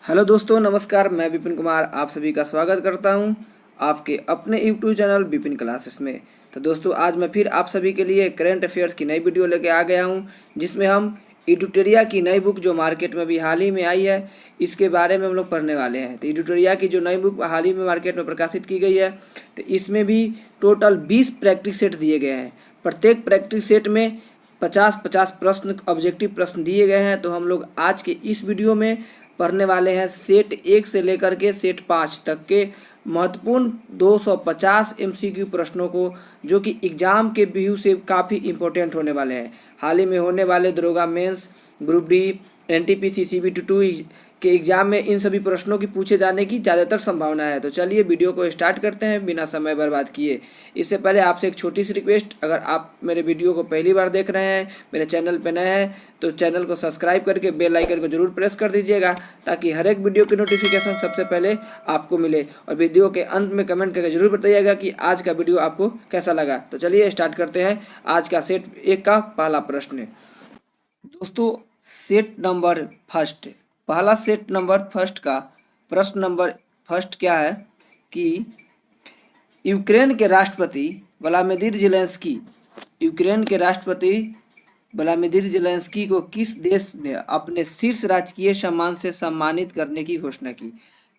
Hello दोस्तों, नमस्कार। मैं विपिन कुमार आप सभी का स्वागत करता हूं आपके अपने यूट्यूब चैनल विपिन क्लासेस में। तो दोस्तों, आज मैं फिर आप सभी के लिए करंट अफेयर्स की नई वीडियो लेके आ गया हूं, जिसमें हम एडिटोरिया की नई बुक जो मार्केट में भी हाल ही में आई है, इसके बारे में हम लोग पढ़ने वाले हैं। तो एडिटोरिया की जो नई बुक हाल ही में मार्केट में प्रकाशित की गई है, तो इसमें भी टोटल 20 प्रैक्टिस सेट दिए गए हैं। प्रत्येक प्रैक्टिस सेट में 50-50 प्रश्न, ऑब्जेक्टिव प्रश्न दिए गए हैं। तो हम लोग आज के इस वीडियो में पढ़ने वाले हैं सेट 1 से लेकर के सेट 5 तक के महत्वपूर्ण 250 MCQ प्रश्नों को, जो कि एग्जाम के व्यू से काफ़ी इंपॉर्टेंट होने वाले हैं। हाल ही में होने वाले दरोगा mains, group D, NTPC CBT2 के एग्जाम में इन सभी प्रश्नों की पूछे जाने की ज़्यादातर संभावना है। तो चलिए वीडियो को स्टार्ट करते हैं बिना समय बर्बाद किए। इससे पहले आपसे एक छोटी सी रिक्वेस्ट, अगर आप मेरे वीडियो को पहली बार देख रहे हैं, मेरे चैनल पर नए हैं, तो चैनल को सब्सक्राइब करके बेल आइकन को जरूर प्रेस कर दीजिएगा, ताकि हर एक वीडियो की नोटिफिकेशन सबसे पहले आपको मिले। और वीडियो के अंत में कमेंट करके जरूर बताइएगा कि आज का वीडियो आपको कैसा लगा। तो चलिए स्टार्ट करते हैं आज का सेट 1 का पहला प्रश्न। दोस्तों, सेट नंबर फर्स्ट, पहला सेट नंबर फर्स्ट का प्रश्न नंबर फर्स्ट क्या है कि यूक्रेन के राष्ट्रपति व्लादिमीर ज़ेलेंस्की, यूक्रेन के राष्ट्रपति व्लादिमीर ज़ेलेंस्की को किस देश ने अपने शीर्ष राजकीय सम्मान से सम्मानित करने की घोषणा की?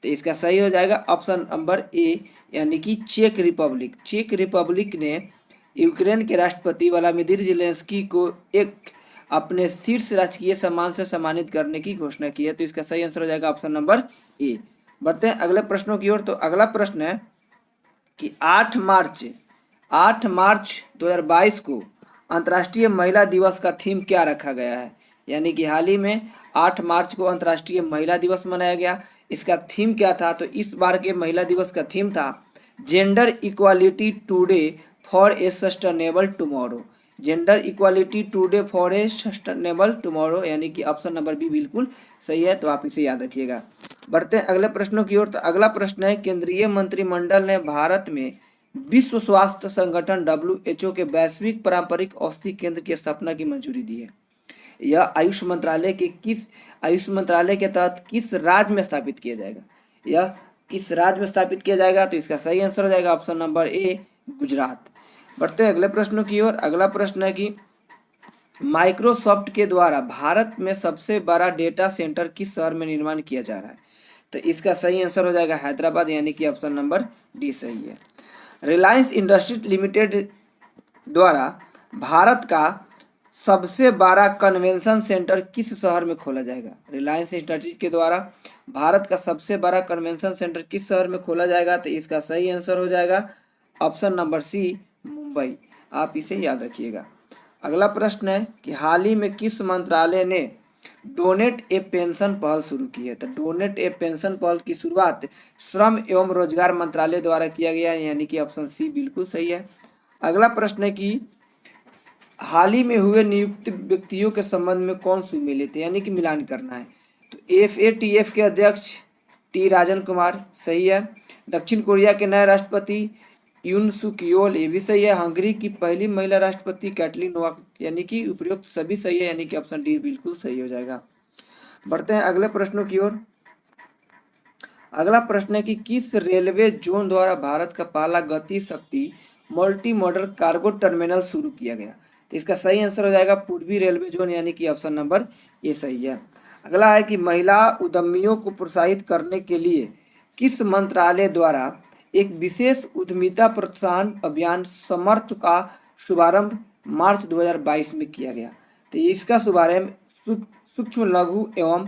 तो इसका सही हो जाएगा ऑप्शन नंबर ए, यानी कि चेक रिपब्लिक। चेक रिपब्लिक ने यूक्रेन के राष्ट्रपति व्लादिमीर ज़ेलेंस्की को एक अपने शीर्ष राजकीय सम्मान से सम्मानित करने की घोषणा की है। तो इसका सही आंसर हो जाएगा ऑप्शन नंबर ए। बढ़ते हैं अगले प्रश्नों की ओर। तो अगला प्रश्न है कि 8 मार्च 2022 को अंतर्राष्ट्रीय महिला दिवस का थीम क्या रखा गया है? यानी कि हाल ही में 8 मार्च को अंतर्राष्ट्रीय महिला दिवस मनाया गया। इसका थीम क्या था? तो इस बार के महिला दिवस का थीम था gender equality today for a sustainable tomorrow. Gender equality today for a sustainable tomorrow, यानी कि ऑप्शन नंबर बी बिल्कुल सही है। तो आप इसे याद रखिएगा। बढ़ते हैं अगले प्रश्नों की ओर। तो अगला प्रश्न है, केंद्रीय मंत्रिमंडल ने भारत में विश्व स्वास्थ्य संगठन WHO के वैश्विक पारंपरिक औषधि केंद्र की स्थापना की मंजूरी दी है। यह आयुष मंत्रालय के तहत किस राज्य में स्थापित किया जाएगा? यह किस राज्य में स्थापित किया जाएगा? तो इसका सही आंसर हो जाएगा ऑप्शन नंबर ए, गुजरात। बढ़ते हैं अगले प्रश्नों की ओर। अगला प्रश्न है कि माइक्रोसॉफ्ट के द्वारा भारत में सबसे बड़ा डेटा सेंटर किस शहर में निर्माण किया जा रहा है? तो इसका सही आंसर हो जाएगा हैदराबाद, यानी कि ऑप्शन नंबर डी सही है। रिलायंस इंडस्ट्रीज लिमिटेड द्वारा भारत का सबसे बड़ा कन्वेंशन सेंटर किस शहर में खोला जाएगा? रिलायंस इंडस्ट्रीज के द्वारा भारत का सबसे बड़ा कन्वेंशन सेंटर किस शहर में खोला जाएगा? तो इसका सही आंसर हो जाएगा ऑप्शन नंबर सी, मुंबई। आप इसे याद रखिएगा। अगला प्रश्न है कि हाल ही में किस मंत्रालय ने डोनेट ए पेंशन पहल शुरू की है? तो डोनेट ए पेंशन पहल की शुरुआत श्रम एवं रोजगार मंत्रालय द्वारा किया गया है, यानी कि ऑप्शन सी बिल्कुल सही है। अगला प्रश्न है कि हाल ही में हुए नियुक्त व्यक्तियों के संबंध में कौन सुमेलित है, यानी कि मिलान करना है? तो FATF के अध्यक्ष टी राजन कुमार सही है। दक्षिण कोरिया के नए राष्ट्रपति यून सुक योल, ये भी सही है। हंगरी की पहली महिला राष्ट्रपति कैटलिन नोवाक, यानी कि उपयुक्त सभी सही है, यानी कि ऑप्शन डी बिल्कुल सही हो जाएगा। बढ़ते हैं अगले प्रश्नों की ओर। अगला प्रश्न है कि किस रेलवे जोन द्वारा भारत का पहला गति शक्ति मल्टी मॉडल कार्गो टर्मिनल शुरू किया गया? तो इसका सही आंसर हो जाएगा पूर्वी रेलवे जोन, यानी कि ऑप्शन नंबर ए सही है। अगला है कि महिला उद्यमियों को प्रोत्साहित करने के लिए किस मंत्रालय द्वारा एक विशेष उद्यमिता प्रोत्साहन अभियान समर्थ का शुभारंभ मार्च 2022 में किया गया? तो इसका शुभारंभ सूक्ष्म लघु एवं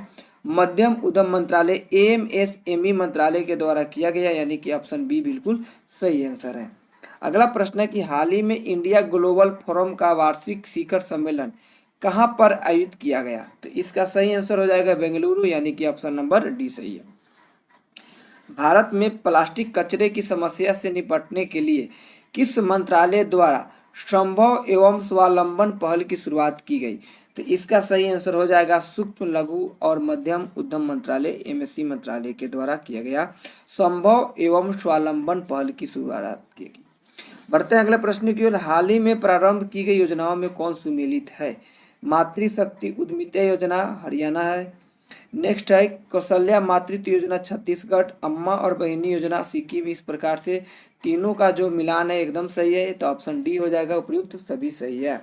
मध्यम उद्यम मंत्रालय AMSME मंत्रालय के द्वारा किया गया, यानी कि ऑप्शन बी बिल्कुल सही आंसर है। अगला प्रश्न है कि हाल ही में इंडिया ग्लोबल फोरम का वार्षिक शिखर सम्मेलन कहां पर आयोजित किया गया? तो इसका सही आंसर हो जाएगा बेंगलुरु, यानी कि ऑप्शन नंबर डी सही है। भारत में प्लास्टिक कचरे की समस्या से निपटने के लिए किस मंत्रालय द्वारा संभव एवं स्वावलंबन पहल की शुरुआत की गई? तो इसका सही आंसर हो जाएगा सूक्ष्म लघु और मध्यम उद्यम मंत्रालय MSC मंत्रालय के द्वारा किया गया संभव एवं स्वावलंबन पहल की शुरुआत की गई। बढ़ते हैं अगले प्रश्न की ओर। हाल ही में प्रारंभ की गई योजनाओं में कौन सुमेलित है? मातृशक्ति उद्यमिता योजना हरियाणा है, नेक्स्ट है कौशल्या मातृत्व योजना छत्तीसगढ़, अम्मा और बहिनी योजना सिक्किम। इस प्रकार से तीनों का जो मिलान है एकदम सही है, तो ऑप्शन डी हो जाएगा उपयुक्त, सभी सही है।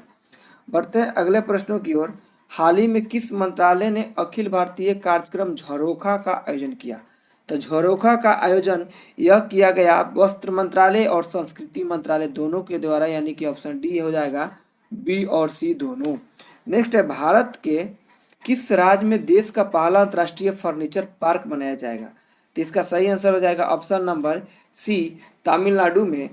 बढ़ते हैं अगले प्रश्नों की ओर। हाल ही में किस मंत्रालय ने अखिल भारतीय कार्यक्रम झरोखा का आयोजन किया? तो झरोखा का आयोजन यह किया गया वस्त्र मंत्रालय और संस्कृति मंत्रालय दोनों के द्वारा, यानी कि ऑप्शन डी हो जाएगा, बी और सी दोनों। नेक्स्ट है भारत के किस राज्य में देश का पहला अंतर्राष्ट्रीय फर्नीचर पार्क बनाया जाएगा? तो इसका सही आंसर हो जाएगा ऑप्शन नंबर सी, तमिलनाडु में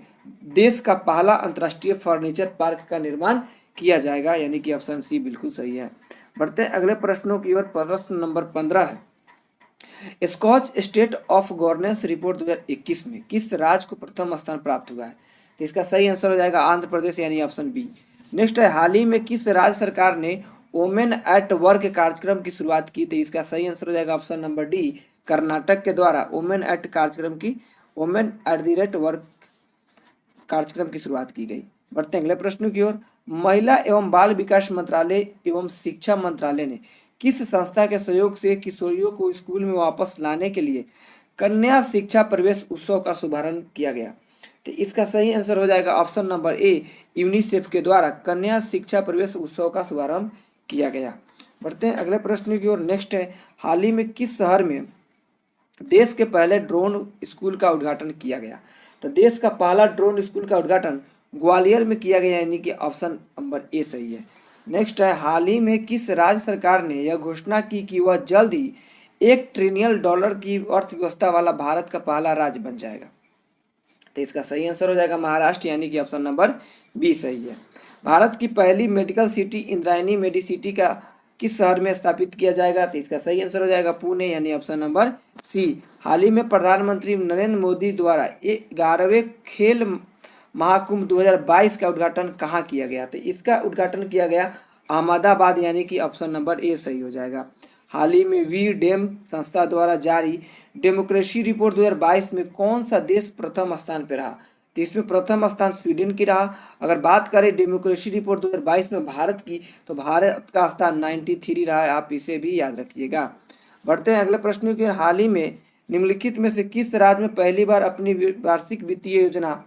देश का पहला अंतर्राष्ट्रीय फर्नीचर पार्क का निर्माण किया जाएगा, यानी कि ऑप्शन सी बिल्कुल सही है। बढ़ते हैं अगले प्रश्नों की ओर। प्रश्न नंबर 15 है, Skoch state of governance report 2021 में किस राज्य को प्रथम स्थान प्राप्त हुआ है? तो इसका सही आंसर हो जाएगा आंध्र प्रदेश, यानी ऑप्शन बी। नेक्स्ट है, हाल ही में किस राज्य सरकार ने वोमेन एट वर्क कार्यक्रम की शुरुआत की? तो इसका सही आंसर हो जाएगा ऑप्शन नंबर डी, कर्नाटक के द्वारा वोमेन एट कार्यक्रम की, women at the rate work कार्यक्रम की शुरुआत की गई। बढ़ते हैं अगले प्रश्न की ओर। महिला एवं बाल विकास मंत्रालय एवं शिक्षा मंत्रालय ने किस संस्था के सहयोग से किशोरियों को स्कूल में वापस लाने के लिए कन्या शिक्षा प्रवेश उत्सव का शुभारंभ किया गया? तो इसका सही आंसर हो जाएगा ऑप्शन नंबर ए, यूनिसेफ के द्वारा कन्या शिक्षा प्रवेश उत्सव का शुभारंभ किया गया। बढ़ते हैं अगले प्रश्न की ओर। नेक्स्ट है, हाल ही में किस शहर में देश के पहले ड्रोन स्कूल का उद्घाटन किया गया? तो देश का पहला ड्रोन स्कूल का उद्घाटन ग्वालियर में किया गया, यानी कि ऑप्शन नंबर ए सही है। नेक्स्ट है, हाल ही में किस राज्य सरकार ने यह घोषणा की कि वह जल्द ही $1 ट्रिलियन की अर्थव्यवस्था वाला भारत का पहला राज्य बन जाएगा? तो इसका सही आंसर हो जाएगा महाराष्ट्र, यानी कि ऑप्शन नंबर बी सही है। भारत की पहली मेडिकल सिटी इंद्रायणी मेडिसिटी का किस शहर में स्थापित किया जाएगा? तो इसका सही आंसर हो जाएगा पुणे, यानी ऑप्शन नंबर सी। हाल ही में प्रधानमंत्री नरेंद्र मोदी द्वारा 11वें खेल महाकुंभ 2022 का उद्घाटन कहाँ किया गया? तो इसका उद्घाटन किया गया अहमदाबाद, यानी कि ऑप्शन नंबर ए सही हो जाएगा। हाल ही में वी डेम संस्था द्वारा जारी डेमोक्रेसी रिपोर्ट 2022 में कौन सा देश प्रथम स्थान पर रहा? तो इसमें प्रथम स्थान स्वीडन की रहा। अगर बात करें डेमोक्रेसी रिपोर्ट 2022 में भारत की, तो भारत का स्थान 93 रहा है, आप इसे भी याद रखिएगा। बढ़ते हैं अगले प्रश्न की। हाल ही में निम्नलिखित में से किस राज्य में पहली बार अपनी वार्षिक वित्तीय योजना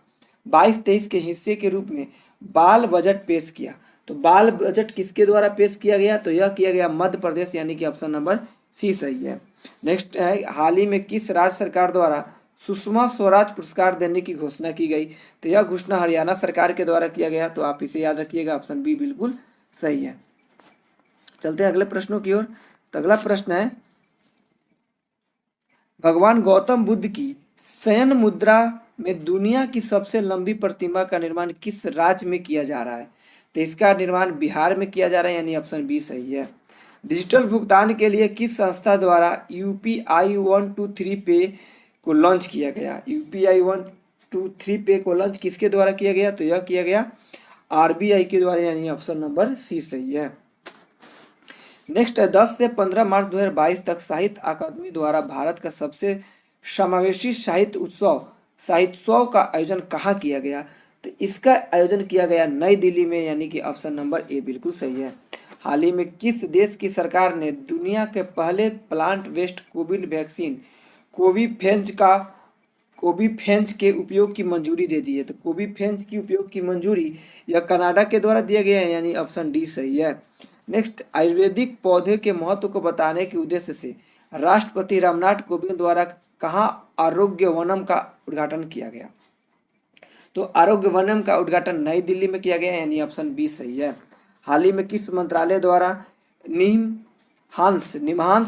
22-23 के हिस्से के रूप में बाल बजट पेश किया? तो बाल बजट किसके द्वारा पेश किया गया? तो यह किया गया मध्य प्रदेश, यानी कि ऑप्शन नंबर सी सही है। नेक्स्ट है, हाल ही में किस राज्य सरकार द्वारा सुषमा स्वराज पुरस्कार देने की घोषणा की गई? तो यह घोषणा हरियाणा सरकार के द्वारा किया गया, तो आप इसे याद रखिएगा, ऑप्शन बी बिल्कुल सही है। चलते हैं अगले प्रश्नों की ओर। तो अगला प्रश्न है, भगवान गौतम बुद्ध की शयन मुद्रा में दुनिया की सबसे लंबी प्रतिमा का निर्माण किस राज्य में किया जा रहा है? तो इसका निर्माण बिहार में किया जा रहा है, यानी ऑप्शन बी सही है। डिजिटल भुगतान के लिए किस संस्था द्वारा UPI 123 पे को लॉन्च किया गया? UPI 123 पे को लॉन्च किसके द्वारा किया गया? तो यह किया गया RBI के द्वारा, यानी ऑप्शन नंबर सी सही है। नेक्स्ट है, 10 से 15 मार्च 2022 तक साहित्य अकादमी द्वारा भारत का सबसे समावेशी साहित्य उत्सव का आयोजन कहाँ किया गया? तो इसका आयोजन किया गया नई दिल्ली में, यानी कि ऑप्शन नंबर ए बिल्कुल सही है। हाल ही में किस देश की सरकार ने दुनिया के पहले प्लांट बेस्ड कोविड वैक्सीन कोविफेंच के उपयोग की मंजूरी दे दी है? तो कोविफेंच की उपयोग की मंजूरी यह कनाडा के द्वारा दिया गया है, यानी ऑप्शन डी सही है। नेक्स्ट, आयुर्वेदिक पौधे के महत्व को बताने के उद्देश्य से राष्ट्रपति रामनाथ कोविंद द्वारा कहाँ आरोग्य वनम का उद्घाटन किया गया? तो आरोग्य वनम का उद्घाटन नई दिल्ली में किया गया, यानी ऑप्शन बी सही है। हाल ही में किस मंत्रालय द्वारा निमहांस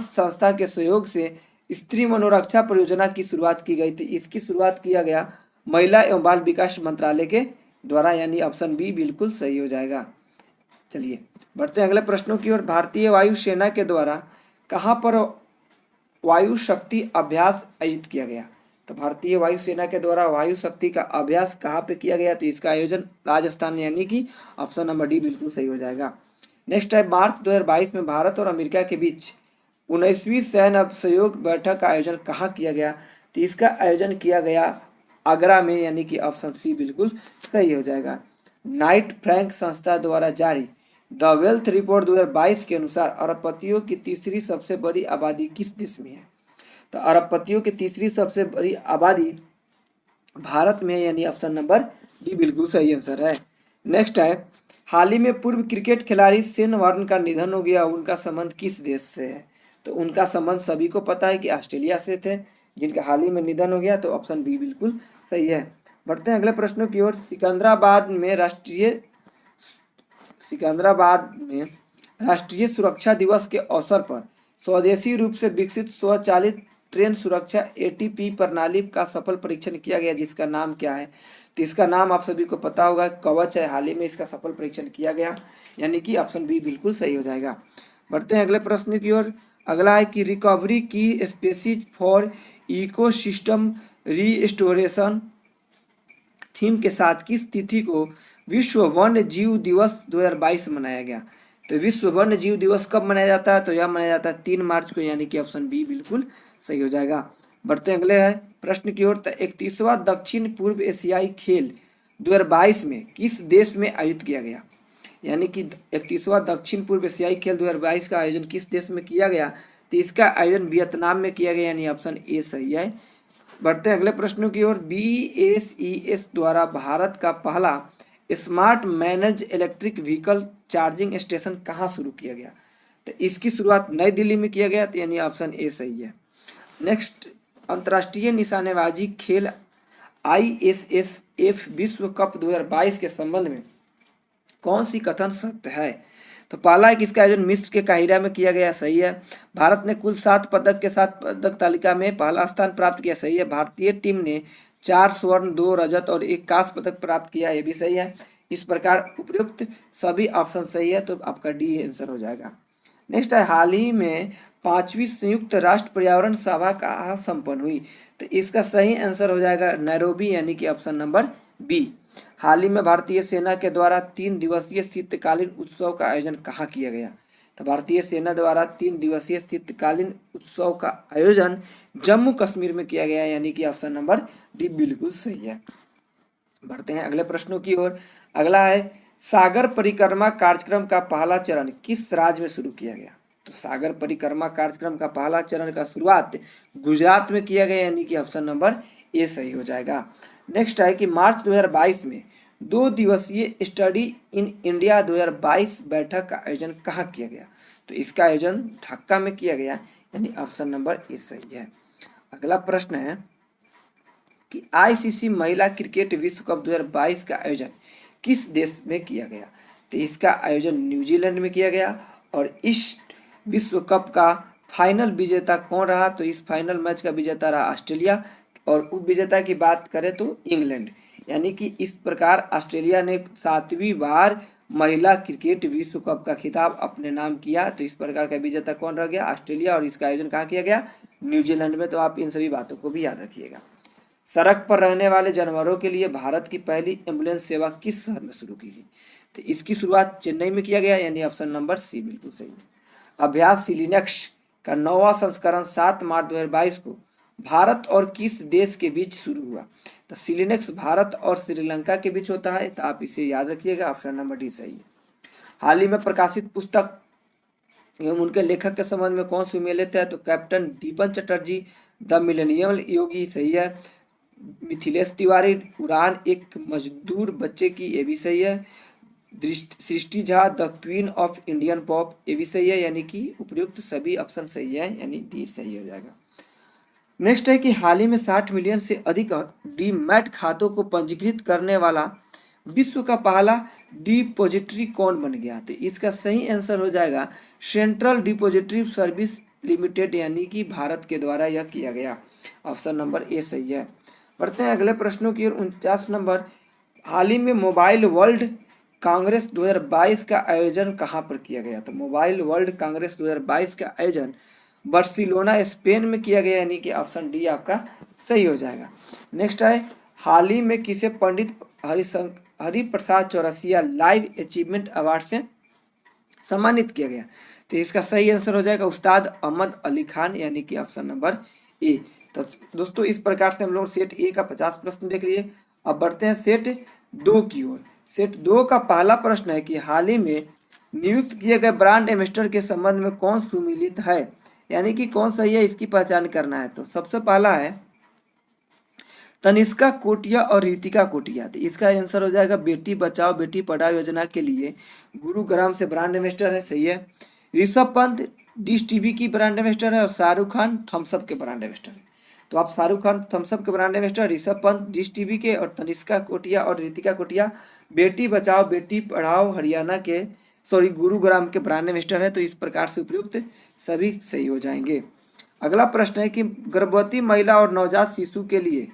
संस्था के सहयोग से स्त्री मनोरक्षा परियोजना की शुरुआत की गई थी? इसकी शुरुआत किया गया महिला एवं बाल विकास मंत्रालय के द्वारा, यानी ऑप्शन बी बिल्कुल सही हो जाएगा। चलिए बढ़ते हैं अगले प्रश्नों की ओर। भारतीय वायुसेना के द्वारा कहाँ पर वायु शक्ति अभ्यास आयोजित किया गया? तो भारतीय वायुसेना के द्वारा वायु शक्ति का अभ्यास कहाँ पे किया गया? तो इसका आयोजन राजस्थान, यानी कि ऑप्शन नंबर डी बिल्कुल सही हो जाएगा। नेक्स्ट है, मार्च 2022 में भारत और अमेरिका के बीच 19वीं सैन्य सहयोग बैठक का आयोजन कहाँ किया गया? तो इसका आयोजन किया गया आगरा में, यानी कि ऑप्शन सी बिल्कुल सही हो जाएगा। नाइट फ्रैंक संस्था द्वारा जारी द वेल्थ रिपोर्ट 2022 के अनुसार अरबपतियों की तीसरी सबसे बड़ी आबादी किस देश में है? तो अरबपतियों की तीसरी सबसे बड़ी आबादी भारत में है, यानी ऑप्शन नंबर डी बिल्कुल सही आंसर है। नेक्स्ट है, हाल ही में पूर्व क्रिकेट खिलाड़ी शेन वार्न का निधन हो गया, उनका संबंध किस देश से है? तो उनका संबंध सभी को पता है कि ऑस्ट्रेलिया से थे, जिनका हाल ही में निधन हो गया, तो ऑप्शन बी बिल्कुल सही है। बढ़ते हैं अगले प्रश्नों की ओर। सिकंदराबाद में राष्ट्रीय सुरक्षा दिवस के अवसर पर स्वदेशी रूप से विकसित स्वचालित ट्रेन सुरक्षा एटीपी प्रणाली का सफल परीक्षण किया गया, जिसका नाम क्या है? तो इसका नाम आप सभी को पता होगा, कवच है। हाल ही में इसका सफल परीक्षण किया गया, यानी कि ऑप्शन बी बिल्कुल सही हो जाएगा। बढ़ते हैं अगले प्रश्न की ओर। अगला है कि रिकवरी की species for ecosystem restoration theme के साथ किस तिथि को विश्व वन्य जीव दिवस 2022 मनाया गया? तो विश्व वन्य जीव दिवस कब मनाया जाता है? तो यह मनाया जाता है 3 मार्च को, यानी कि ऑप्शन बी बिल्कुल सही हो जाएगा। बढ़ते हैं अगले है प्रश्न की ओर। 31वां दक्षिण पूर्व एशियाई खेल 2022 में किस देश में आयोजित किया गया? यानी कि 31वां दक्षिण पूर्व एशियाई खेल 2022 का आयोजन किस देश में किया गया? तो इसका आयोजन वियतनाम में किया गया, यानी ऑप्शन ए सही है। बढ़ते हैं अगले प्रश्नों की ओर। BSES द्वारा भारत का पहला smart manage electric vehicle charging station कहाँ शुरू किया गया? तो इसकी शुरुआत नई दिल्ली में किया गया, तो यानी ऑप्शन ए सही है। नेक्स्ट, अंतर्राष्ट्रीय निशानेबाजी खेल ISSF विश्व कप 2022 के संबंध में कौन सी कथन सत्य है? तो पहला है कि इसका आयोजन मिस्र के काहिरा में किया गया, सही है। भारत ने कुल 7 पदक के साथ पदक तालिका में पहला स्थान प्राप्त किया, सही है। भारतीय टीम ने 4 स्वर्ण 2 रजत और 1 कांस्य पदक प्राप्त किया, ये भी सही है। इस प्रकार उपयुक्त सभी ऑप्शन सही है, तो आपका डी आंसर हो जाएगा। नेक्स्ट है, हाल ही में 5वीं संयुक्त राष्ट्र पर्यावरण सभा कहाँ संपन्न हुई? तो इसका सही आंसर हो जाएगा नैरोबी, यानी कि ऑप्शन नंबर बी। हाल ही में भारतीय सेना के द्वारा 3 दिवसीय शीतकालीन उत्सव का आयोजन कहाँ किया गया? तो भारतीय सेना द्वारा 3 दिवसीय शीतकालीन उत्सव का आयोजन जम्मू कश्मीर में किया गया, यानी कि ऑप्शन नंबर डी बिल्कुल सही है। बढ़ते हैं अगले प्रश्नों की ओर। अगला है, सागर परिक्रमा कार्यक्रम का पहला चरण किस राज्य में शुरू किया गया? तो सागर परिक्रमा कार्यक्रम का पहला चरण का शुरुआत गुजरात में किया गया, यानी कि ऑप्शन नंबर ए सही हो जाएगा। नेक्स्ट है कि मार्च 2022 में 2 दिवसीय स्टडी इन इंडिया 2022 बैठक का आयोजन कहाँ किया गया? तो इसका आयोजन ढाका में किया गया, यानी ऑप्शन नंबर ए सही है। अगला प्रश्न है कि ICC महिला क्रिकेट विश्व कप 2022 का आयोजन किस देश में किया गया? तो इसका आयोजन न्यूजीलैंड में किया गया। और इस विश्व कप का फाइनल विजेता कौन रहा? तो इस फाइनल मैच का विजेता रहा ऑस्ट्रेलिया, और उप विजेता की बात करें तो इंग्लैंड। यानी कि इस प्रकार ऑस्ट्रेलिया ने 7वीं बार महिला क्रिकेट विश्व कप का खिताब अपने नाम किया। तो इस प्रकार का विजेता कौन रह गया? ऑस्ट्रेलिया। और इसका आयोजन कहाँ किया गया? न्यूजीलैंड में। तो आप इन सभी बातों को भी याद रखिएगा। सड़क पर रहने वाले जानवरों के लिए भारत की पहली एम्बुलेंस सेवा किस शहर में शुरू की गई? तो इसकी शुरुआत चेन्नई में किया गया, यानी ऑप्शन नंबर सी बिल्कुल सही है। अभ्यास सिलिनेक्स का 9वां संस्करण 7 मार्च 2022 को भारत और किस देश के बीच शुरू हुआ? तो सिलिनेक्स भारत और श्रीलंका के बीच होता है, तो आप इसे याद रखिएगा, ऑप्शन नंबर डी सही है। हाल ही में प्रकाशित पुस्तक एवं उनके लेखक के संबंध में कौन सी उम्मीद लेते हैं? तो कैप्टन दीपन चटर्जी द मिलेनियम योगी, सही है। मिथिलेश तिवारी उड़ान एक मजदूर बच्चे की, ये भी सही है। Srishti Jha the queen of Indian pop, ये भी सही है, यानी कि उपयुक्त सभी ऑप्शन सही है, यानी डी सही हो जाएगा। नेक्स्ट है कि हाल ही में 60 मिलियन से अधिक डीमैट खातों को पंजीकृत करने वाला विश्व का पहला डिपॉजिटरी कौन बन गया? तो इसका सही आंसर हो जाएगा सेंट्रल डिपॉजिटरी सर्विस लिमिटेड, यानी कि भारत के द्वारा यह किया गया, ऑप्शन नंबर ए सही है। बढ़ते हैं अगले प्रश्नों की ओर। 49 नंबर, हाल ही में मोबाइल वर्ल्ड कांग्रेस 2022 का आयोजन कहाँ पर किया गया? तो मोबाइल वर्ल्ड कांग्रेस 2022 का आयोजन बार्सिलोना स्पेन में किया गया, यानी कि ऑप्शन डी आपका सही हो जाएगा। नेक्स्ट है, हाल ही में किसे Pandit Hariprasad Chaurasia live achievement award से सम्मानित किया गया? तो इसका सही आंसर हो जाएगा उस्ताद अहमद अली खान, यानी कि ऑप्शन नंबर ए। तो दोस्तों इस प्रकार से हम लोग सेट ए का 50 प्रश्न देख लिए। अब बढ़ते हैं सेट 2 की ओर। सेट 2 का पहला प्रश्न है कि हाल ही में नियुक्त किए गए ब्रांड एम्बेसडर के संबंध में कौन सुमिलित है, यानी कि कौन सही है, इसकी पहचान करना है। तो सबसे पहला है तनिष्का कोटिया और रितिका कोटिया। तो इसका आंसर हो जाएगा बेटी बचाओ बेटी पढ़ाओ योजना के लिए गुरुग्राम से ब्रांड एम्बेसडर है, सही है। ऋषभ पंत डिश टीवी की ब्रांड एम्बेसडर है और शाहरुख खान थम्सअप के ब्रांड एम्बेसडर है। तो आप शाहरुख खान थम्सअप के brand ambassador, Rishabh Pant dish TV के और तनिष्का कोटिया और रितिका कोटिया बेटी बचाओ बेटी पढ़ाओ हरियाणा के गुरुग्राम के ब्रांड एम्बेसडर है। तो इस प्रकार से उपयुक्त सभी सही हो जाएंगे। अगला प्रश्न है कि गर्भवती महिला और नवजात शिशु के लिए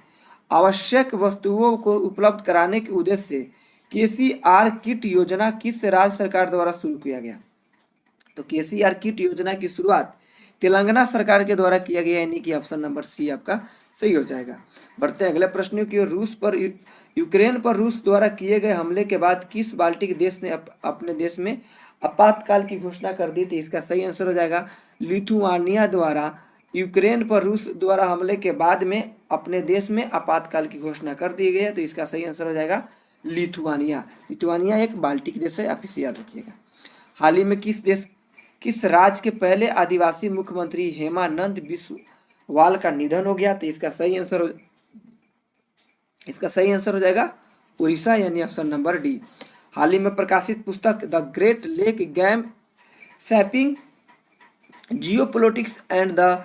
आवश्यक वस्तुओं को उपलब्ध कराने के उद्देश्य से केसीआर किट योजना किस राज्य सरकार द्वारा शुरू किया गया। तो केसीआर किट योजना की शुरुआत तेलंगाना सरकार के द्वारा किया गया, यानी कि ऑप्शन नंबर सी आपका सही हो जाएगा। बढ़ते हैं अगले प्रश्न की ओर। यूक्रेन पर रूस द्वारा किए गए हमले के बाद किस बाल्टिक देश ने अपने देश में आपातकाल की घोषणा कर दी थी। इसका सही आंसर हो जाएगा लिथुआनिया द्वारा यूक्रेन पर रूस द्वारा हमले के बाद में अपने देश में आपातकाल की घोषणा कर दी गई है। तो इसका सही आंसर हो जाएगा लिथुआनिया। लिथुआनिया एक बाल्टिक देश है, आप इसे याद रखिएगा। हाल ही में किस राज्य के पहले आदिवासी मुख्यमंत्री हेमानंद बिस्वाल का निधन हो गया। तो इसका सही आंसर हो जाएगा उड़ीसा, यानी ऑप्शन नंबर डी। हाल ही में प्रकाशित पुस्तक the great lake game shaping geopolitics and the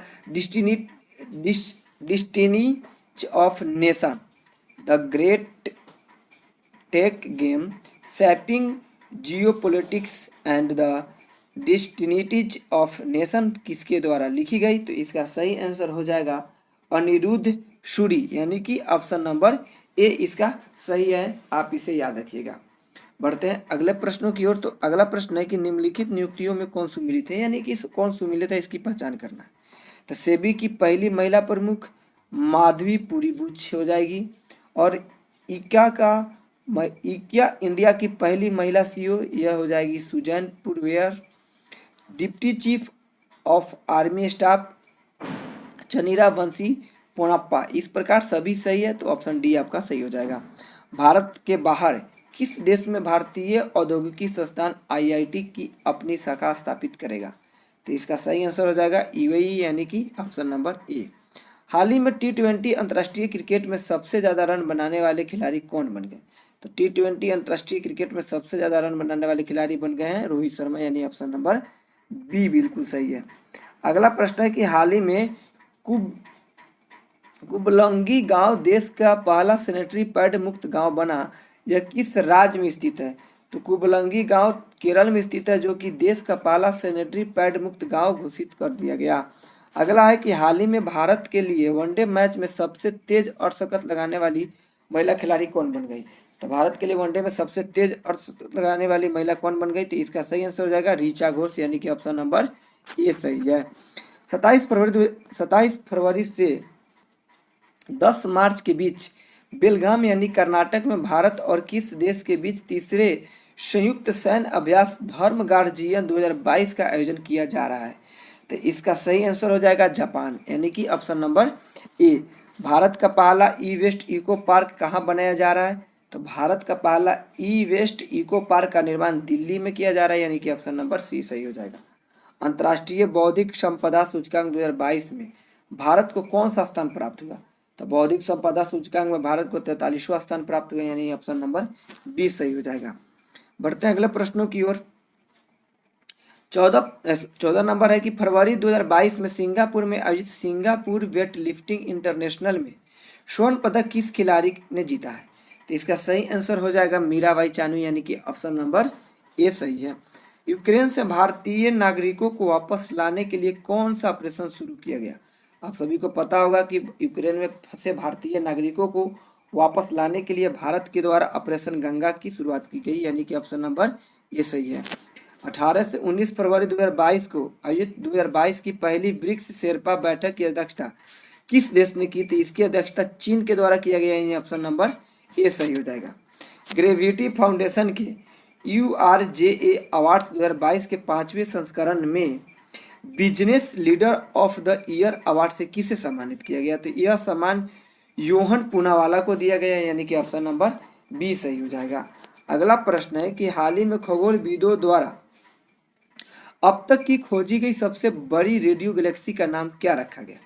destinies of nation, the great tech game shaping geopolitics and the destinies of nation किसके द्वारा लिखी गई। तो इसका सही आंसर हो जाएगा अनिरुद्ध सूरी, यानी कि ऑप्शन नंबर ए इसका सही है, आप इसे याद रखिएगा। बढ़ते हैं अगले प्रश्नों की ओर। तो अगला प्रश्न है कि निम्नलिखित नियुक्तियों में कौन सुमिलित है, यानी कि कौन सुमिलित है इसकी पहचान करना है। तो सेबी की पहली महिला प्रमुख माधवी पुरी बुच हो जाएगी और इक्या इंडिया की पहली महिला सीईओ यह हो जाएगी सुजैन पुरवेयर। Deputy chief of army staff Chaneera Bansi Ponnappa. इस प्रकार सभी सही है, तो ऑप्शन डी आपका सही हो जाएगा। भारत के बाहर किस देश में भारतीय औद्योगिकी संस्थान आईआईटी की अपनी शाखा स्थापित करेगा। तो इसका सही आंसर हो जाएगा यूएई, यानी कि ऑप्शन नंबर ए। हाल ही में टी20 अंतर्राष्ट्रीय क्रिकेट में सबसे ज़्यादा रन बनाने वाले खिलाड़ी कौन बन गए। तो टी20 अंतर्राष्ट्रीय क्रिकेट में सबसे ज़्यादा रन बनाने वाले खिलाड़ी बन गए हैं रोहित शर्मा, यानी ऑप्शन नंबर बी बिल्कुल सही है। अगला प्रश्न है कि हाल ही में कुबलंगी गांव देश का पहला सैनिटरी पैड मुक्त गांव बना, यह किस राज्य में स्थित है। तो कुबलंगी गांव केरल में स्थित है, जो कि देश का पहला सैनिटरी पैड मुक्त गांव घोषित कर दिया गया। अगला है कि हाल ही में भारत के लिए वनडे मैच में सबसे तेज अर्धशतक लगाने वाली महिला खिलाड़ी कौन बन गई। तो भारत के लिए वनडे में सबसे तेज अर्धशतक लगाने वाली महिला कौन बन गई। तो इसका सही आंसर हो जाएगा ऋचा घोष, यानी कि ऑप्शन नंबर ए सही है। 27 फरवरी से 10 मार्च के बीच बेलगाम यानी कर्नाटक में भारत और किस देश के बीच तीसरे संयुक्त सैन्य अभ्यास धर्म गार्जियन 2022 का आयोजन किया जा रहा है। तो इसका सही आंसर हो जाएगा जापान, यानी कि ऑप्शन नंबर ए। भारत का पहला ई वेस्ट इको पार्क कहाँ बनाया जा रहा है। तो भारत का पहला ई वेस्ट इको पार्क का निर्माण दिल्ली में किया जा रहा है, यानी कि ऑप्शन नंबर सी सही हो जाएगा। अंतर्राष्ट्रीय बौद्धिक संपदा सूचकांक 2022 में भारत को कौन सा स्थान प्राप्त हुआ। तो बौद्धिक संपदा सूचकांक में भारत को 43वां स्थान प्राप्त हुआ, यानी ऑप्शन नंबर बी सही हो जाएगा। बढ़ते हैं अगले प्रश्नों की ओर। 14 नंबर है कि फरवरी 2022 में सिंगापुर में आयोजित सिंगापुर वेट लिफ्टिंग इंटरनेशनल में स्वर्ण पदक किस खिलाड़ी ने जीता है। तो इसका सही आंसर हो जाएगा मीराबाई चानू, यानी कि ऑप्शन नंबर ए सही है। यूक्रेन से भारतीय नागरिकों को वापस लाने के लिए कौन सा ऑपरेशन शुरू किया गया। आप सभी को पता होगा कि यूक्रेन में फंसे भारतीय नागरिकों को वापस लाने के लिए भारत के द्वारा ऑपरेशन गंगा की शुरुआत की गई, यानी कि ऑप्शन नंबर ए सही है। 18 से 19 फरवरी 2022 को आयोजित 2022 की पहली ब्रिक्स शेरपा बैठक की अध्यक्षता किस देश ने की थी। इसकी अध्यक्षता चीन के द्वारा किया गया, यानी ऑप्शन नंबर ए सही हो जाएगा। ग्रेविटी फाउंडेशन के URJA अवार्ड्स 2022 के 5वें संस्करण में business leader of the year award से किसे सम्मानित किया गया। तो यह सम्मान योहन पूनावाला को दिया गया, यानी कि ऑप्शन नंबर बी सही हो जाएगा। अगला प्रश्न है कि हाल ही में खगोलविदों द्वारा अब तक की खोजी गई सबसे बड़ी रेडियो गैलेक्सी का नाम क्या रखा गया?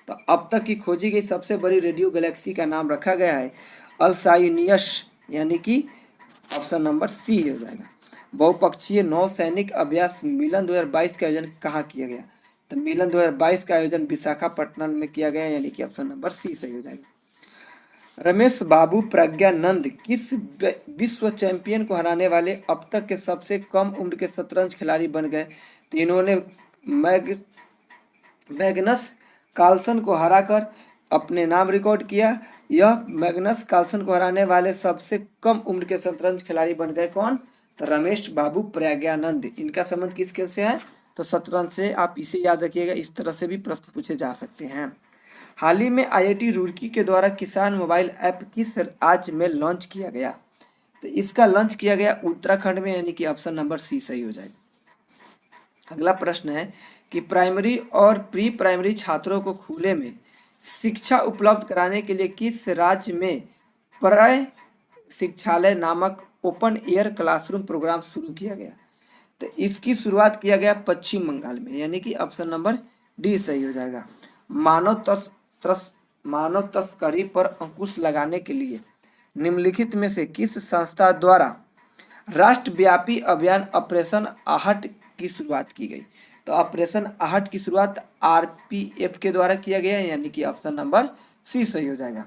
तो अब तक की खोजी गई सबसे बड़ी रेडियो गैलेक्सी का नाम रखा गया है अल्साइनियस, यानी कि ऑप्शन नंबर सी हो जाएगा। बहुपक्षीय नौसैनिक अभ्यास मिलन 2022 का आयोजन कहाँ किया गया? तो मिलन 2022 का आयोजन विशाखापट्टनम में किया गया, यानी कि ऑप्शन नंबर सी सही हो जाएगा। रमेश बाबू प्रज्ञानंद किस विश्व चैंपियन को हराने वाले अब तक के सबसे कम उम्र के शतरंज खिलाड़ी बन गए? तो इन्होंने मैग्नस कार्लसन को हराकर अपने नाम रिकॉर्ड किया। यह मैग्नस कार्लसन को हराने वाले सबसे कम उम्र के शतरंज खिलाड़ी बन गए। कौन? तो रमेश बाबू प्रज्ञानंद। इनका संबंध किस खेल से है? तो शतरंज से। आप इसे याद रखिएगा, इस तरह से भी प्रश्न पूछे जा सकते हैं। हाल ही में IIT रुड़की के द्वारा किसान मोबाइल ऐप किस राज्य में लॉन्च किया गया? तो इसका लॉन्च किया गया उत्तराखंड में, यानी कि ऑप्शन नंबर सी सही हो जाएगा। अगला प्रश्न है कि प्राइमरी और प्री प्राइमरी छात्रों को खुले में शिक्षा उपलब्ध कराने के लिए किस राज्य में प्रय शिक्षालय नामक ओपन एयर क्लासरूम प्रोग्राम शुरू किया गया? तो इसकी शुरुआत किया गया पश्चिम बंगाल में, यानी कि ऑप्शन नंबर डी सही हो जाएगा। मानव तस्करी पर अंकुश लगाने के लिए निम्नलिखित में से किस संस्था द्वारा राष्ट्रव्यापी अभियान ऑपरेशन आहट की शुरुआत की गई? तो ऑपरेशन आहट की शुरुआत RPF के द्वारा किया गया, यानी कि ऑप्शन नंबर सी सही हो जाएगा।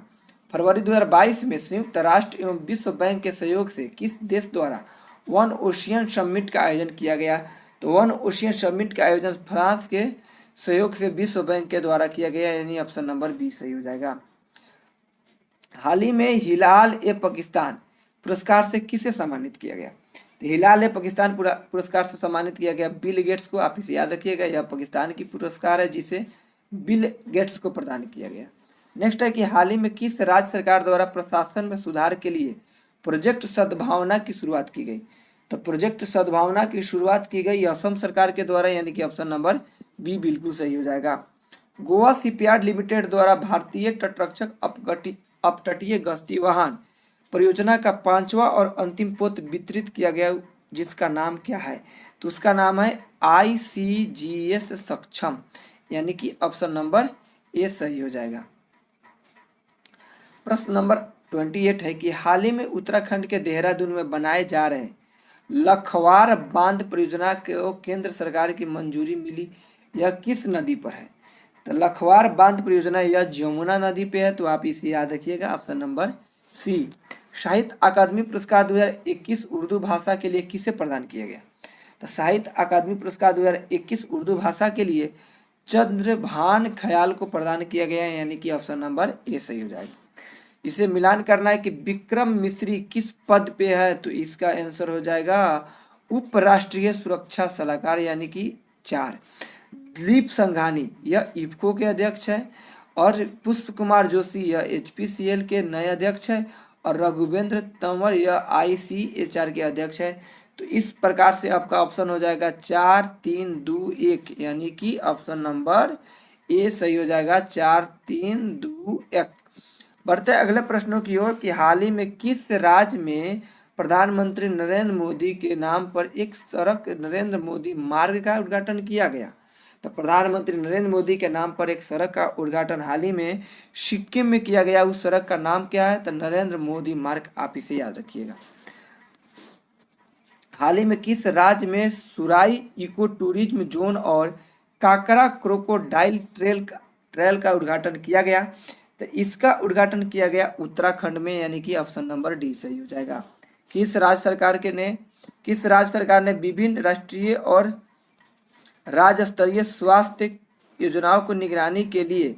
फरवरी 2022 में संयुक्त राष्ट्र एवं विश्व बैंक के सहयोग से किस देश द्वारा वन ओशियन समिट का आयोजन किया गया? तो वन ओशियन समिट का आयोजन फ्रांस के सहयोग से विश्व बैंक के द्वारा किया गया, यानी ऑप्शन नंबर बी सही हो जाएगा। हाल ही में हिलाल-ए-पाकिस्तान पुरस्कार से किसे सम्मानित किया गया? तो हिलाल-ए-पाकिस्तान पुरस्कार से सम्मानित किया गया बिल गेट्स को। आप इसे याद रखिएगा, यह पाकिस्तान की पुरस्कार है जिसे बिल गेट्स को प्रदान किया गया। नेक्स्ट है कि हाल ही में किस राज्य सरकार द्वारा प्रशासन में सुधार के लिए प्रोजेक्ट सद्भावना की शुरुआत की गई? तो प्रोजेक्ट सद्भावना की शुरुआत की गई असम सरकार के द्वारा, यानी कि ऑप्शन नंबर बी बिल्कुल सही हो जाएगा। गोवा शिपयार्ड लिमिटेड द्वारा भारतीय तटरक्षक अपतटीय गश्ती वाहन परियोजना का 5वां और अंतिम पोत वितरित किया गया, जिसका नाम क्या है? तो उसका नाम है ICGS सक्षम, यानी कि ऑप्शन नंबर ए सही हो जाएगा। प्रश्न नंबर 28 है कि हाल ही में उत्तराखंड के देहरादून में बनाए जा रहे लखवार बांध परियोजना को केंद्र सरकार की मंजूरी मिली, यह किस नदी पर है? तो लखवार बांध परियोजना यह जमुना नदी पे है, तो आप इसे याद रखिएगा, ऑप्शन नंबर सी। साहित्य अकादमी पुरस्कार 2021 उर्दू भाषा के लिए किसे प्रदान किया गया? तो साहित्य अकादमी पुरस्कार 2021 उर्दू भाषा के लिए चंद्रभान ख्याल को प्रदान किया गया है, यानी कि ऑप्शन नंबर ए सही हो जाएगा। इसे मिलान करना है कि विक्रम मिश्री किस पद पे है? तो इसका आंसर हो जाएगा उप राष्ट्रीय सुरक्षा सलाहकार, यानी कि 4। दिलीप संघानी यह इफ्को के अध्यक्ष है, और पुष्प कुमार जोशी यह HPCL के नए अध्यक्ष है, और रघुवेंद्र तंवर यह ICHR के अध्यक्ष है। तो इस प्रकार से आपका ऑप्शन हो जाएगा 4 3 2 1, यानी कि ऑप्शन नंबर ए सही हो जाएगा, 4 3 2 1। बढ़ते अगले प्रश्नों की ओर कि हाल ही में किस राज्य में प्रधानमंत्री नरेंद्र मोदी के नाम पर एक सड़क नरेंद्र मोदी मार्ग का उद्घाटन किया गया? तो प्रधानमंत्री नरेंद्र मोदी के नाम पर एक सड़क का उद्घाटन हाल ही में सिक्किम में किया गया। उस सड़क का नाम क्या है? तो नरेंद्र मोदी मार्ग, आप इसे याद रखिएगा। हाल ही में किस राज्य में सुराई इको टूरिज्म जोन और काकरा क्रोकोडाइल ट्रेल का उद्घाटन किया गया? तो इसका उद्घाटन किया गया उत्तराखंड में, यानी कि ऑप्शन नंबर डी सही हो जाएगा। किस राज्य सरकार ने विभिन्न राष्ट्रीय और राज्य स्तरीय स्वास्थ्य योजनाओं को निगरानी के लिए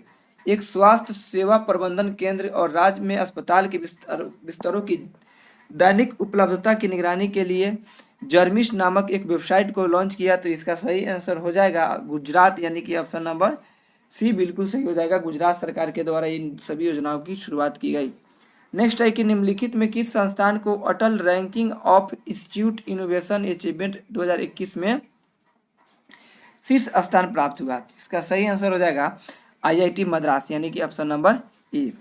एक स्वास्थ्य सेवा प्रबंधन केंद्र और राज्य में अस्पताल के बिस्तरों की दैनिक उपलब्धता की निगरानी के लिए जर्मिश नामक एक वेबसाइट को लॉन्च किया? तो इसका सही आंसर हो जाएगा गुजरात, यानी कि ऑप्शन नंबर सी बिल्कुल सही हो जाएगा। गुजरात सरकार के द्वारा इन सभी योजनाओं की शुरुआत की गई। नेक्स्ट है कि निम्नलिखित में किस संस्थान को Atal ranking of institute innovation achievement 2021 में शीर्ष स्थान प्राप्त हुआ? इसका सही आंसर हो जाएगा IIT मद्रास, यानी कि ऑप्शन नंबर ए।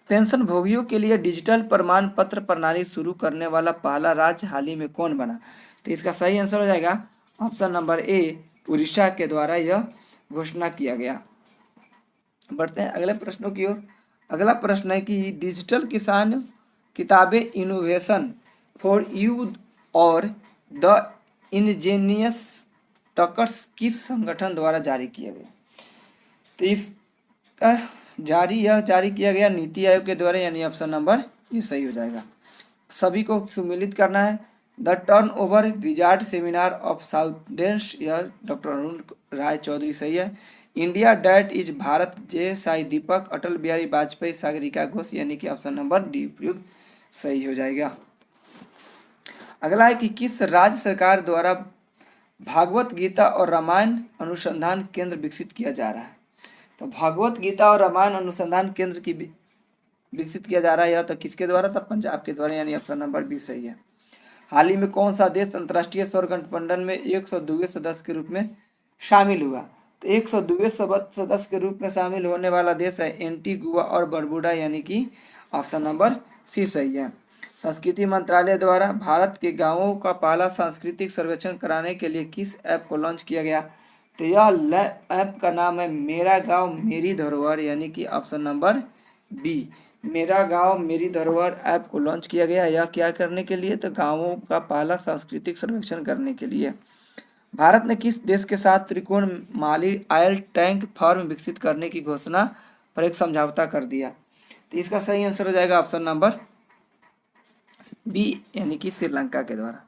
पेंशन भोगियों के लिए डिजिटल प्रमाण पत्र प्रणाली शुरू करने वाला पहला राज्य हाल ही में कौन बना? तो इसका सही आंसर हो जाएगा ऑप्शन नंबर ए, उड़ीसा के द्वारा यह घोषणा किया गया। बढ़ते हैं अगले प्रश्नों की ओर। अगला प्रश्न है कि डिजिटल किसान किताबें इनोवेशन फॉर यूथ और द इंजीनियस टकर्स किस संगठन द्वारा जारी किया गया? तो इसका जारी किया गया नीति आयोग के द्वारा, यानी ऑप्शन नंबर ये सही हो जाएगा। सभी को सम्मिलित करना है। The turn over wizard seminar of southern, यह डॉक्टर अरुण राय चौधरी सही है। इंडिया डैट इज भारत, जे साई दीपक, अटल बिहारी वाजपेयी, सागरिका घोष, यानी कि ऑप्शन नंबर डी उपयुक्त सही हो जाएगा। अगला है कि किस राज्य सरकार द्वारा भागवत गीता और रामायण अनुसंधान केंद्र विकसित किया जा रहा है? तो भागवत गीता और रामायण अनुसंधान केंद्र की विकसित किया जा रहा है यह तो किसके द्वारा? तो पंजाब के द्वारा, यानी ऑप्शन नंबर बी सही है। हाल ही में कौन सा देश अंतर्राष्ट्रीय सौर गठबंधन में 102वें सदस्य के रूप में शामिल हुआ? तो 102वें सदस्य के रूप में शामिल होने वाला देश है एंटीगुआ और बरबुडा, यानी कि ऑप्शन नंबर सी सही है। संस्कृति मंत्रालय द्वारा भारत के गांवों का पहला सांस्कृतिक सर्वेक्षण कराने के लिए किस ऐप को लॉन्च किया गया? तो यह ऐप का नाम है मेरा गांव मेरी धरोहर, यानी कि ऑप्शन नंबर बी, मेरा गांव मेरी धरोहर ऐप को लॉन्च किया गया। यह क्या करने के लिए? तो गांवों का पहला सांस्कृतिक सर्वेक्षण करने के लिए। भारत ने किस देश के साथ त्रिकोण माली ऑयल टैंक फार्म विकसित करने की घोषणा पर एक समझौता कर दिया? तो इसका सही आंसर हो जाएगा ऑप्शन नंबर बी, यानी कि श्रीलंका के द्वारा।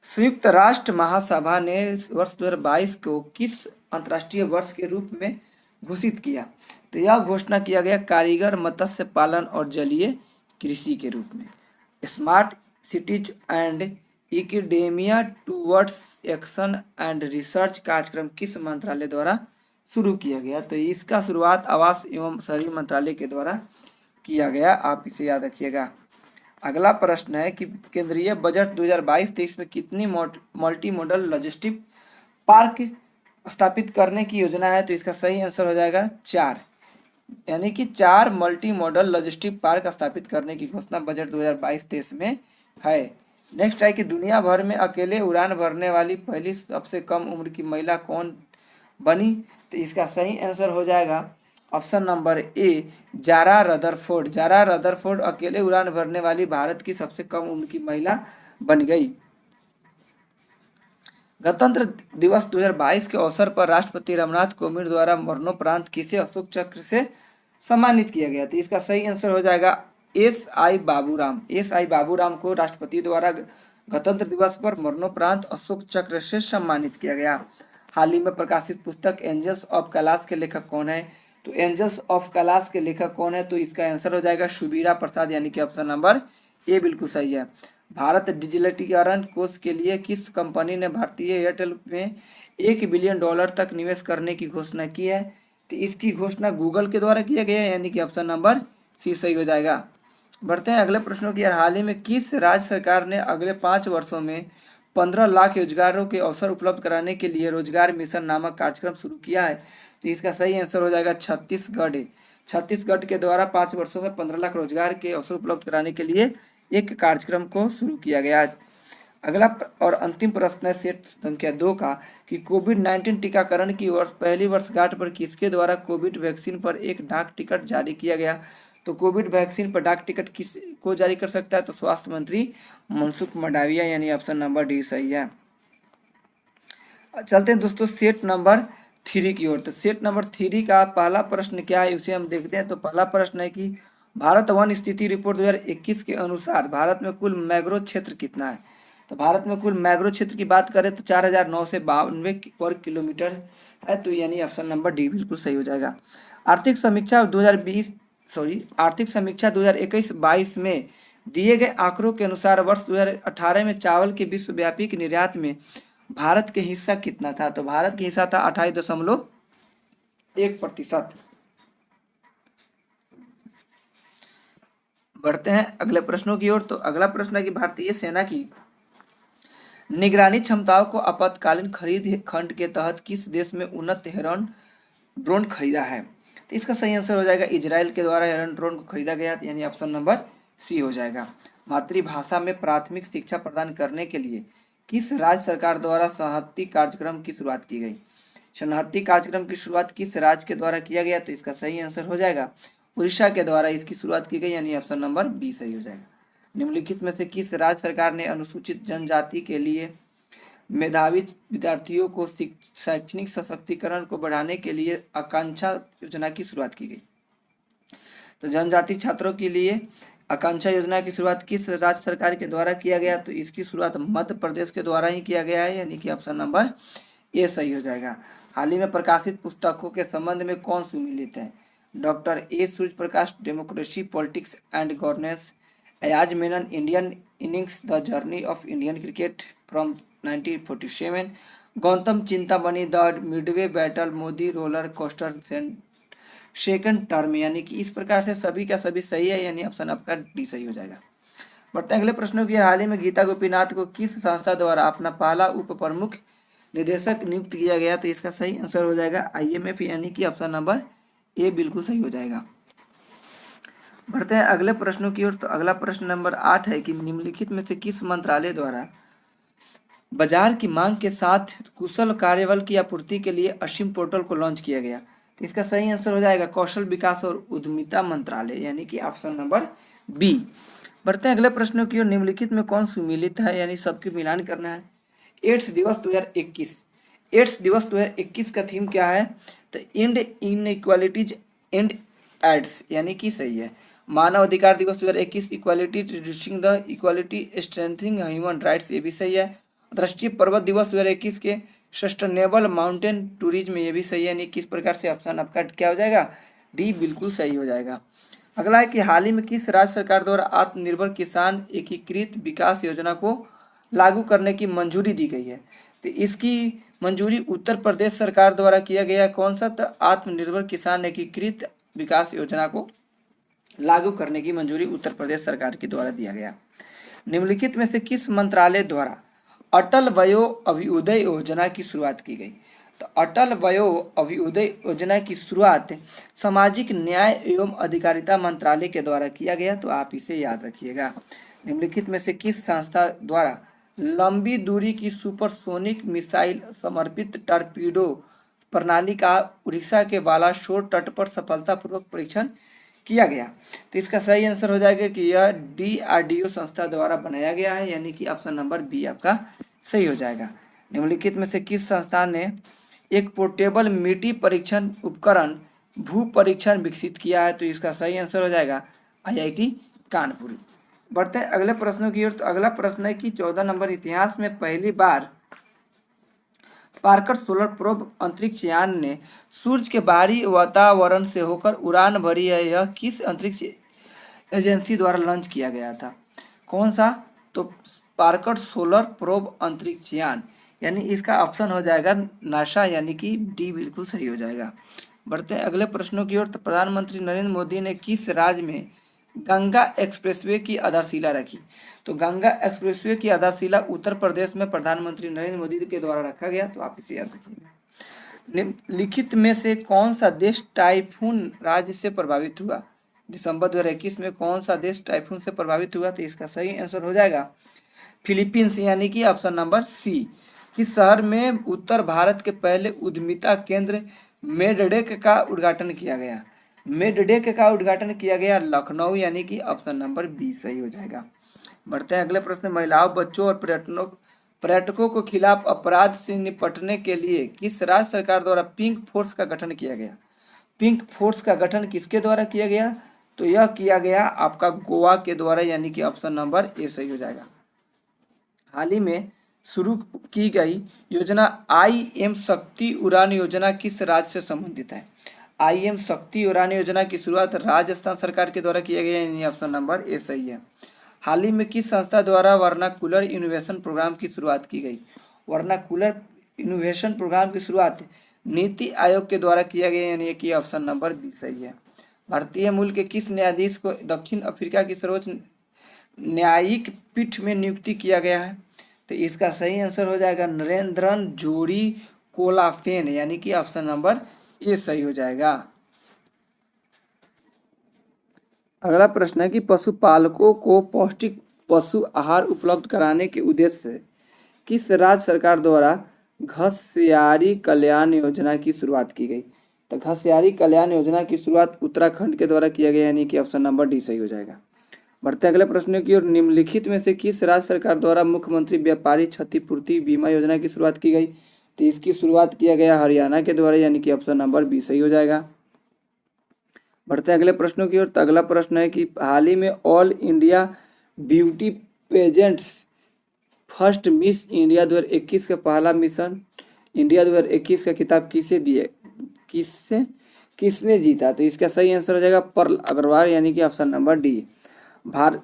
संयुक्त राष्ट्र महासभा ने वर्ष 2022 को किस अंतर्राष्ट्रीय वर्ष के रूप में घोषित किया? तो यह घोषणा किया गया कारीगर मत्स्य पालन और जलीय कृषि के रूप में। Smart cities and academia towards action and research कार्यक्रम किस मंत्रालय द्वारा शुरू किया गया? तो इसका शुरुआत आवास एवं शहरी मंत्रालय के द्वारा किया गया, आप इसे याद रखिएगा। अगला प्रश्न है कि केंद्रीय बजट 2022-23 में कितनी मल्टी मॉडल लॉजिस्टिक पार्क स्थापित करने की योजना है? तो इसका सही आंसर हो जाएगा 4, यानी कि 4 मल्टी मॉडल लॉजिस्टिक पार्क स्थापित करने की घोषणा बजट 2022-23 में है। नेक्स्ट है कि दुनिया भर में अकेले उड़ान भरने वाली पहली सबसे कम उम्र की महिला कौन बनी? तो इसका सही आंसर हो जाएगा option number A, Zara Rutherford. Zara Rutherford अकेले उड़ान भरने वाली भारत की सबसे कम उम्र की महिला बन गई। गणतंत्र दिवस 2022 के अवसर पर राष्ट्रपति रामनाथ कोविंद द्वारा मरणोपरांत किसे अशोक चक्र से सम्मानित किया गया? तो इसका सही आंसर हो जाएगा एस.आई. बाबूराम। एस.आई. बाबूराम को राष्ट्रपति द्वारा गणतंत्र दिवस पर मरणोपरांत अशोक चक्र से सम्मानित किया गया। हाल ही में प्रकाशित पुस्तक एंजल्स ऑफ कैलाश के लेखक कौन है? तो एंजल्स ऑफ कैलाश के लेखक कौन है? तो इसका आंसर हो जाएगा सुबीरा प्रसाद, यानी कि ऑप्शन नंबर ए बिल्कुल सही है। भारत डिजिटलीकरण कोष के लिए किस कंपनी ने भारतीय एयरटेल में $1 बिलियन तक निवेश करने की घोषणा की है? तो इसकी घोषणा गूगल के द्वारा किया गया है, यानी कि ऑप्शन नंबर सी सही हो जाएगा। बढ़ते हैं अगले प्रश्नों की। हाल ही में किस राज्य सरकार ने अगले 5 वर्षों में 15 लाख रोजगारों के अवसर उपलब्ध कराने के लिए रोजगार मिशन नामक कार्यक्रम शुरू किया है? तो इसका सही आंसर हो जाएगा छत्तीसगढ़। छत्तीसगढ़ के द्वारा 5 वर्षों में 15 लाख रोजगार के अवसर उपलब्ध कराने के लिए एक कार्यक्रम को शुरू किया गया। अगला और अंतिम प्रश्न है सेट संख्या 2 का कि कोविड-19 टीकाकरण की पहली वर्षगांठ पर किसके द्वारा कोविड वैक्सीन पर एक डाक टिकट जारी किया गया? तो कोविड वैक्सीन पर डाक टिकट किस को जारी कर सकता है? तो स्वास्थ्य मंत्री मनसुख मंडाविया, यानी ऑप्शन नंबर डी सही है। चलते हैं दोस्तों सेट नंबर 3 की ओर। तो सेट नंबर 3 का पहला प्रश्न क्या है उसे हम देखते हैं। तो पहला प्रश्न है कि भारत वन स्थिति रिपोर्ट 2021 के अनुसार भारत में कुल मैंग्रोव क्षेत्र कितना है? तो भारत में कुल मैंग्रोव क्षेत्र की बात करें तो 4,992 वर्ग किलोमीटर है, तो यानी ऑप्शन नंबर डी बिल्कुल सही हो जाएगा। आर्थिक समीक्षा 2021-22 में दिए गए आंकड़ों के अनुसार वर्ष 2018 में चावल के विश्वव्यापी निर्यात में भारत के हिस्सा कितना था? तो भारत का हिस्सा था 28.1%। बढ़ते हैं अगले प्रश्नों की ओर। तो अगला प्रश्न है कि भारतीय सेना की निगरानी क्षमताओं को आपातकालीन खरीद खंड के तहत किस देश में उन्नत हेरॉन ड्रोन खरीदा है? तो इसका सही आंसर हो जाएगा इजराइल के द्वारा एयरन ड्रोन को खरीदा गया, यानी ऑप्शन नंबर सी हो जाएगा। मातृभाषा में प्राथमिक शिक्षा प्रदान करने के लिए किस राज्य सरकार द्वारा शरणार्थी कार्यक्रम की शुरुआत की गई? शरणार्थी कार्यक्रम की शुरुआत किस राज्य के द्वारा किया गया? तो इसका सही आंसर हो जाएगा उड़ीसा के द्वारा इसकी शुरुआत की गई, यानी ऑप्शन नंबर बी सही हो जाएगा। निम्नलिखित में से किस राज्य सरकार ने अनुसूचित जनजाति के लिए मेधावी विद्यार्थियों को शैक्षणिक सशक्तिकरण को बढ़ाने के लिए आकांक्षा योजना की शुरुआत की गई? तो जनजाति छात्रों के लिए आकांक्षा योजना की शुरुआत किस राज्य सरकार के द्वारा किया गया? तो इसकी शुरुआत मध्य प्रदेश के द्वारा ही किया गया है, यानी कि ऑप्शन नंबर ए सही हो जाएगा। हाल ही में प्रकाशित पुस्तकों के संबंध में कौन सुमेलित है? Doctor A Surya Prakash, democracy, politics and governance, Ayaz Menon, Indian innings, the journey of Indian cricket from 1947, Gautam Chintamani, the Midway battle, Modi roller coaster second term, यानी कि इस प्रकार से सभी का सभी सही है, यानी ऑप्शन आपका डी सही हो जाएगा। बढ़ते हैं अगले प्रश्नों की। हाल ही में गीता गोपीनाथ को किस संस्था द्वारा अपना पहला उप प्रमुख निदेशक नियुक्त किया गया? तो इसका सही आंसर हो जाएगा IMF, यानी कि ऑप्शन नंबर ए बिल्कुल सही हो जाएगा। बढ़ते हैं अगले प्रश्नों की ओर। तो अगला प्रश्न नंबर 8 है कि निम्नलिखित में से किस मंत्रालय द्वारा बाजार की मांग के साथ कुशल कार्यबल की आपूर्ति के लिए असीम पोर्टल को लॉन्च किया गया? तो इसका सही आंसर हो जाएगा कौशल विकास और उद्यमिता मंत्रालय, यानी कि ऑप्शन नंबर बी। बढ़ते हैं अगले प्रश्नों की ओर। निम्नलिखित में कौन सुमेलित है, यानी सबके मिलान करना है? एड्स दिवस 2021, एड्स दिवस 2021 का थीम क्या है? तो एंड इनइक्वालिटीज एंड एड्स, यानी कि सही है। मानव अधिकार दिवस 2021 equality reducing the equality strengthening human rights, ये भी सही है। राष्ट्रीय पर्वत दिवस 2021 के सस्टेनेबल माउंटेन टूरिज्म, ये भी सही है, यानी किस प्रकार से ऑप्शन आपका क्या हो जाएगा? डी बिल्कुल सही हो जाएगा। अगला है कि हाल ही में किस राज्य सरकार द्वारा आत्मनिर्भर किसान एकीकृत विकास योजना को लागू करने की मंजूरी दी गई है? तो इसकी मंजूरी उत्तर प्रदेश सरकार द्वारा किया गया। कौन सा? तो आत्मनिर्भर किसान एकीकृत विकास योजना को लागू करने की मंजूरी उत्तर प्रदेश सरकार के द्वारा दिया गया। निम्नलिखित में से किस मंत्रालय द्वारा अटल वयो अभ्युदय योजना की शुरुआत की गई? तो अटल वयो अभ्युदय योजना की शुरुआत सामाजिक न्याय एवं अधिकारिता मंत्रालय के द्वारा किया गया, तो आप इसे याद रखिएगा। निम्नलिखित में से किस संस्था द्वारा लंबी दूरी की सुपरसोनिक मिसाइल समर्पित टॉर्पीडो प्रणाली का उड़ीसा के बालासोर तट पर सफलतापूर्वक परीक्षण किया गया? तो इसका सही आंसर हो जाएगा कि यह DRDO संस्था द्वारा बनाया गया है, यानी कि ऑप्शन नंबर बी आपका सही हो जाएगा। निम्नलिखित में से किस संस्थान ने एक पोर्टेबल मिट्टी परीक्षण उपकरण भू परीक्षण विकसित किया है? तो इसका सही आंसर हो जाएगा IIT कानपुर। बढ़ते हैं अगले प्रश्नों की ओर। तो अगला प्रश्न है कि 14 नंबर, इतिहास में पहली बार पार्कर सोलर प्रोब अंतरिक्ष यान ने सूर्य के बाहरी वातावरण से होकर उड़ान भरी है, यह किस अंतरिक्ष एजेंसी द्वारा लॉन्च किया गया था? कौन सा? तो पार्कर सोलर प्रोब अंतरिक्ष यान, यानी इसका ऑप्शन हो जाएगा नासा, यानी कि डी बिल्कुल सही हो जाएगा। बढ़ते हैं अगले प्रश्नों की ओर। तो प्रधानमंत्री नरेंद्र मोदी ने किस राज्य में गंगा एक्सप्रेसवे की आधारशिला रखी? तो गंगा एक्सप्रेसवे की आधारशिला उत्तर प्रदेश में प्रधानमंत्री नरेंद्र मोदी के द्वारा रखा गया, तो आप इसे याद रखिएगा। निम्नलिखित में से कौन सा देश टाइफून राज्य से प्रभावित हुआ? दिसंबर 2021 में कौन सा देश टाइफून से प्रभावित हुआ? तो इसका सही आंसर हो जाएगा फिलीपींस, यानी कि ऑप्शन नंबर सी। किस शहर में उत्तर भारत के पहले उद्यमिता केंद्र मेडडेक का उद्घाटन किया गया? मेडडेक का उद्घाटन किया गया लखनऊ, यानी कि ऑप्शन नंबर बी सही हो जाएगा। बढ़ते हैं अगले प्रश्न। महिलाओं, बच्चों और पर्यटकों को खिलाफ अपराध से निपटने के लिए किस राज्य सरकार द्वारा पिंक फोर्स का गठन किया गया? पिंक फोर्स का गठन किसके द्वारा किया गया? तो यह किया गया आपका गोवा के द्वारा, यानी कि ऑप्शन नंबर ए सही हो जाएगा। हाल ही में शुरू की गई योजना IM शक्ति उड़ान योजना किस राज्य से संबंधित है? IM शक्ति उड़ान योजना की शुरुआत राजस्थान सरकार के द्वारा किया गया, यानी ऑप्शन नंबर ए सही है। हाल ही में किस संस्था द्वारा वर्नाकुलर इनोवेशन प्रोग्राम की शुरुआत की गई? वर्नाकुलर इनोवेशन प्रोग्राम की शुरुआत नीति आयोग के द्वारा किया गया, यानी कि ऑप्शन नंबर बी सही है। भारतीय मूल के किस न्यायाधीश को दक्षिण अफ्रीका की सर्वोच्च न्यायिक पीठ में नियुक्ति किया गया है? तो इसका सही आंसर हो जाएगा नरेंद्रन जोड़ी कोलाफेन, यानी कि ऑप्शन नंबर ए सही हो जाएगा। अगला प्रश्न है कि पशुपालकों को पौष्टिक पशु आहार उपलब्ध कराने के उद्देश्य से किस राज्य सरकार द्वारा घसियारी कल्याण योजना की शुरुआत की गई? तो घसियारी कल्याण योजना की शुरुआत उत्तराखंड के द्वारा किया गया, यानी कि ऑप्शन नंबर डी सही हो जाएगा। बढ़ते अगले प्रश्न की ओर। निम्नलिखित में से किस राज्य सरकार द्वारा मुख्यमंत्री व्यापारी क्षतिपूर्ति बीमा योजना की शुरुआत की गई? तो इसकी शुरुआत किया गया हरियाणा के द्वारा, यानी कि ऑप्शन नंबर बी सही हो जाएगा। बढ़ते अगले प्रश्नों की ओर। तो अगला प्रश्न है कि हाल ही में all India beauty pageants first miss India 2021 का पहला मिशन इंडिया 2021 का खिताब किसने जीता? तो इसका सही आंसर हो जाएगा पर्ल अग्रवाल, यानी कि ऑप्शन नंबर डी।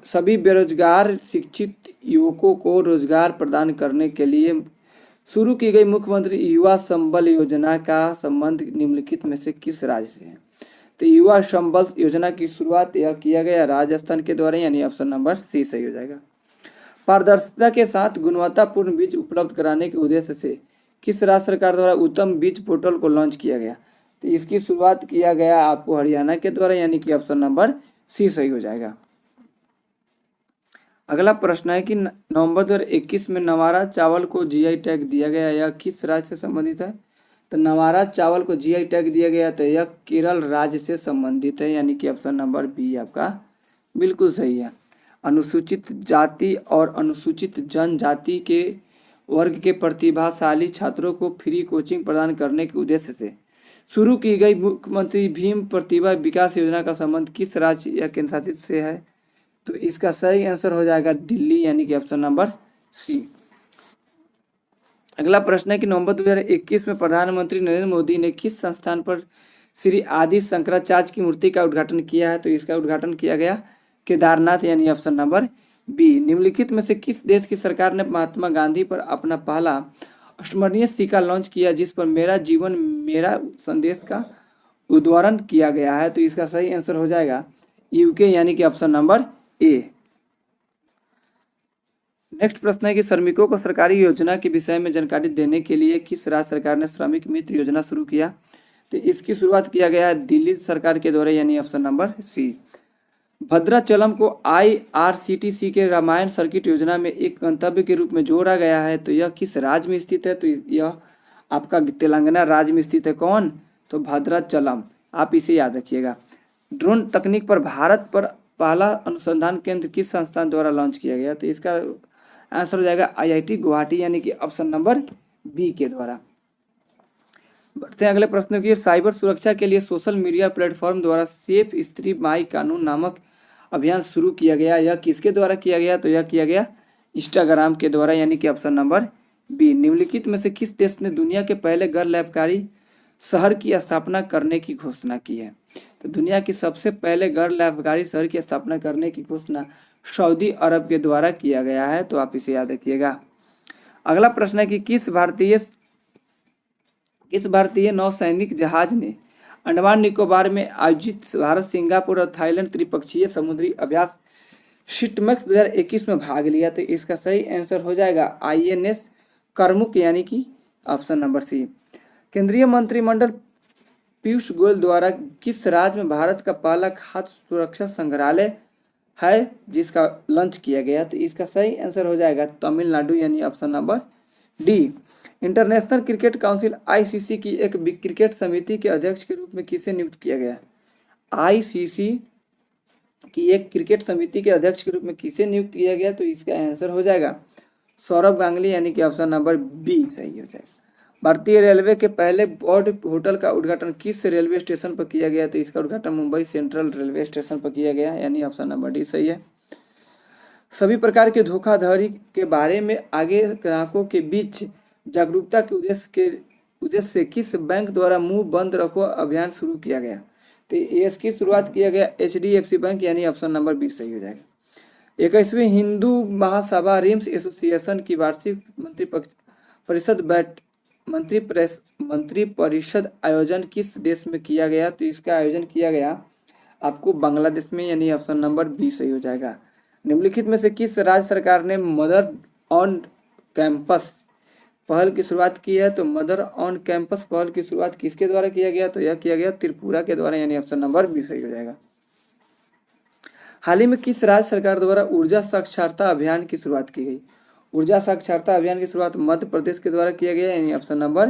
सभी बेरोजगार शिक्षित युवकों को रोजगार प्रदान करने के लिए शुरू की गई मुख्यमंत्री युवा संबल योजना का संबंध निम्नलिखित में से किस राज्य से है? तो युवा संबल योजना की शुरुआत यह किया गया राजस्थान के द्वारा, यानी ऑप्शन नंबर सी सही हो जाएगा। पारदर्शिता के साथ गुणवत्तापूर्ण बीज उपलब्ध कराने के उद्देश्य से किस राज्य सरकार द्वारा उत्तम बीज पोर्टल को लॉन्च किया गया? तो इसकी शुरुआत किया गया आपको हरियाणा के द्वारा, यानी कि ऑप्शन नंबर सी सही हो जाएगा। अगला प्रश्न है कि नवंबर 2021 में नवारा चावल को जीआई टैग दिया गया, यह किस राज्य से संबंधित है? तो नवारा चावल को जीआई टैग दिया गया, तो यह केरल राज्य से संबंधित है, यानी कि ऑप्शन नंबर बी आपका बिल्कुल सही है। अनुसूचित जाति और अनुसूचित जनजाति के वर्ग के प्रतिभाशाली छात्रों को फ्री कोचिंग प्रदान करने के उद्देश्य से शुरू की गई मुख्यमंत्री भीम प्रतिभा विकास योजना का संबंध किस राज्य या केंद्र शासित से है? तो इसका सही आंसर हो जाएगा दिल्ली, यानी कि ऑप्शन नंबर सी। अगला प्रश्न है कि नवंबर 2021 में प्रधानमंत्री नरेंद्र मोदी ने किस संस्थान पर श्री आदि शंकराचार्य की मूर्ति का उद्घाटन किया है? तो इसका उद्घाटन किया गया केदारनाथ, यानी ऑप्शन नंबर बी। निम्नलिखित में से किस देश की सरकार ने महात्मा गांधी पर अपना पहला स्मरणीय सिक्का लॉन्च किया जिस पर मेरा जीवन मेरा संदेश का उद्धारण किया गया है? तो इसका सही आंसर हो जाएगा यूके, यानी कि ऑप्शन नंबर ए। नेक्स्ट प्रश्न है कि श्रमिकों को सरकारी योजना के विषय में जानकारी देने के लिए किस राज्य सरकार ने श्रमिक मित्र योजना शुरू किया? तो इसकी शुरुआत किया गया है दिल्ली सरकार के द्वारा, यानी ऑप्शन नंबर सी। भद्राचलम को IRCTC के रामायण सर्किट योजना में एक गंतव्य के रूप में जोड़ा गया है, तो यह किस राज्य में स्थित है? तो यह आपका तेलंगाना राज्य में स्थित है। कौन? तो भद्राचलम, आप इसे याद रखिएगा। ड्रोन तकनीक पर भारत पर पहला अनुसंधान केंद्र किस संस्थान द्वारा लॉन्च किया गया? तो इसका आंसर हो जाएगा IIT गुवाहाटी, यानी कि ऑप्शन नंबर बी के द्वारा। बढ़ते हैं अगले प्रश्न की। साइबर सुरक्षा के लिए सोशल मीडिया प्लेटफॉर्म द्वारा सेफ स्त्री माई कानून नामक अभियान शुरू किया गया, यह किसके द्वारा किया गया? तो यह किया गया इंस्टाग्राम के द्वारा, यानी कि ऑप्शन नंबर बी। निम्नलिखित में से किस देश ने दुनिया के पहले गैर लाभकारी शहर की स्थापना करने की घोषणा की है? तो दुनिया की सबसे पहले गैर लाभकारी शहर की स्थापना करने की घोषणा सऊदी अरब के द्वारा किया गया है, तो आप इसे याद रखिएगा। अगला प्रश्न है कि किस भारतीय नौसैनिक जहाज ने अंडमान निकोबार में आयोजित भारत सिंगापुर और थाईलैंड त्रिपक्षीय समुद्री अभ्यास शिटमैक्स 2021 में भाग लिया? तो इसका सही आंसर हो जाएगा INS करमुक, यानी कि ऑप्शन नंबर सी। केंद्रीय मंत्रिमंडल पीयूष गोयल द्वारा किस राज्य में भारत का पहला खाद्य सुरक्षा संग्रहालय है जिसका लॉन्च किया गया? तो इसका सही आंसर हो जाएगा तमिलनाडु, यानी option number D. International cricket council ICC की एक क्रिकेट समिति के अध्यक्ष के रूप में किसे नियुक्त किया गया? ICC की एक क्रिकेट समिति के अध्यक्ष के रूप में किसे नियुक्त किया गया? तो इसका आंसर हो जाएगा सौरभ गांगुली, यानी कि ऑप्शन नंबर बी सही हो जाएगा। भारतीय रेलवे के पहले बॉर्ड होटल का उद्घाटन किस रेलवे स्टेशन पर किया गया? तो इसका उद्घाटन मुंबई सेंट्रल रेलवे स्टेशन पर किया गया, यानी ऑप्शन नंबर डी सही है। सभी प्रकार के धोखाधड़ी के बारे में आगे ग्राहकों के बीच जागरूकता के उद्देश्य से किस बैंक द्वारा मुंह बंद रखो अभियान शुरू किया गया? तो इसकी शुरुआत किया गया HDFC बैंक, यानी ऑप्शन नंबर बी सही हो जाएगा। 21वीं हिंदू महासभा रिम्स एसोसिएशन की वार्षिक मंत्री परिषद आयोजन किस देश में किया गया? तो इसका आयोजन किया गया आपको बांग्लादेश में, यानी ऑप्शन नंबर बी सही हो जाएगा। निम्नलिखित में से किस राज्य सरकार ने मदर ऑन कैंपस पहल की शुरुआत की है? तो मदर ऑन कैंपस पहल की शुरुआत किसके द्वारा किया गया? तो यह किया गया त्रिपुरा के द्वारा, यानी ऑप्शन नंबर बी सही हो जाएगा। हाल ही में किस राज्य सरकार द्वारा ऊर्जा साक्षरता अभियान की शुरुआत की गई? ऊर्जा साक्षरता अभियान की शुरुआत मध्य प्रदेश के द्वारा किया गया, यानी ऑप्शन नंबर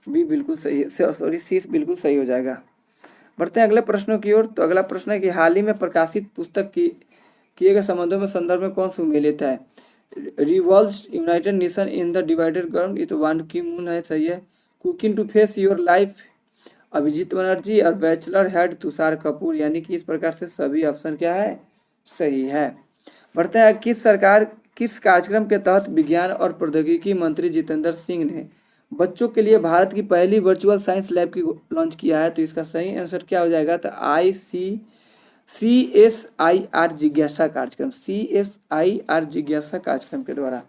बी बिल्कुल सही, सॉरी सी बिल्कुल सही हो जाएगा। बढ़ते हैं अगले प्रश्नों की ओर। तो अगला प्रश्न है कि हाल ही में प्रकाशित पुस्तक की किए गए संबंधों में संदर्भ में कौन सम्मिलित है? Revolves united nation in the divided world, ये तो वान की मून है, सही है। Cooking to face your life Abhijit Banerjee और बैचलर हेड तुषार कपूर, यानी कि इस प्रकार से सभी ऑप्शन क्या है? सही है। बढ़ते हैं किस कार्यक्रम के तहत विज्ञान और प्रौद्योगिकी मंत्री जितेंद्र सिंह ने बच्चों के लिए भारत की पहली वर्चुअल साइंस लैब की लॉन्च किया है? तो इसका सही आंसर क्या हो जाएगा? तो CSIR जिज्ञासा कार्यक्रम, CSIR जिज्ञासा कार्यक्रम के द्वारा।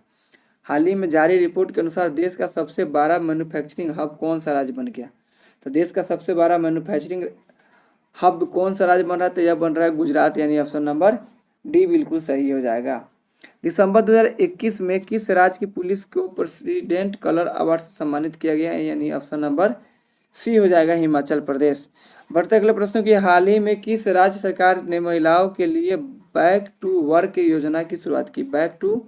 हाल ही में जारी रिपोर्ट के अनुसार देश का सबसे बड़ा मैन्युफैक्चरिंग हब कौन सा राज्य बन गया? तो देश का सबसे बड़ा मैन्युफैक्चरिंग हब कौन सा राज्य बन रहा है? तो यह बन रहा है गुजरात, यानी ऑप्शन नंबर डी बिल्कुल सही हो जाएगा। दिसंबर 2021 में किस राज्य की पुलिस को प्रेसिडेंट कलर अवार्ड से सम्मानित किया गया है? यानी ऑप्शन नंबर सी हो जाएगा, हिमाचल प्रदेश। बढ़ते अगले प्रश्न की, हाल ही में किस राज्य सरकार ने महिलाओं के लिए बैक टू वर्क योजना की शुरुआत की? बैक टू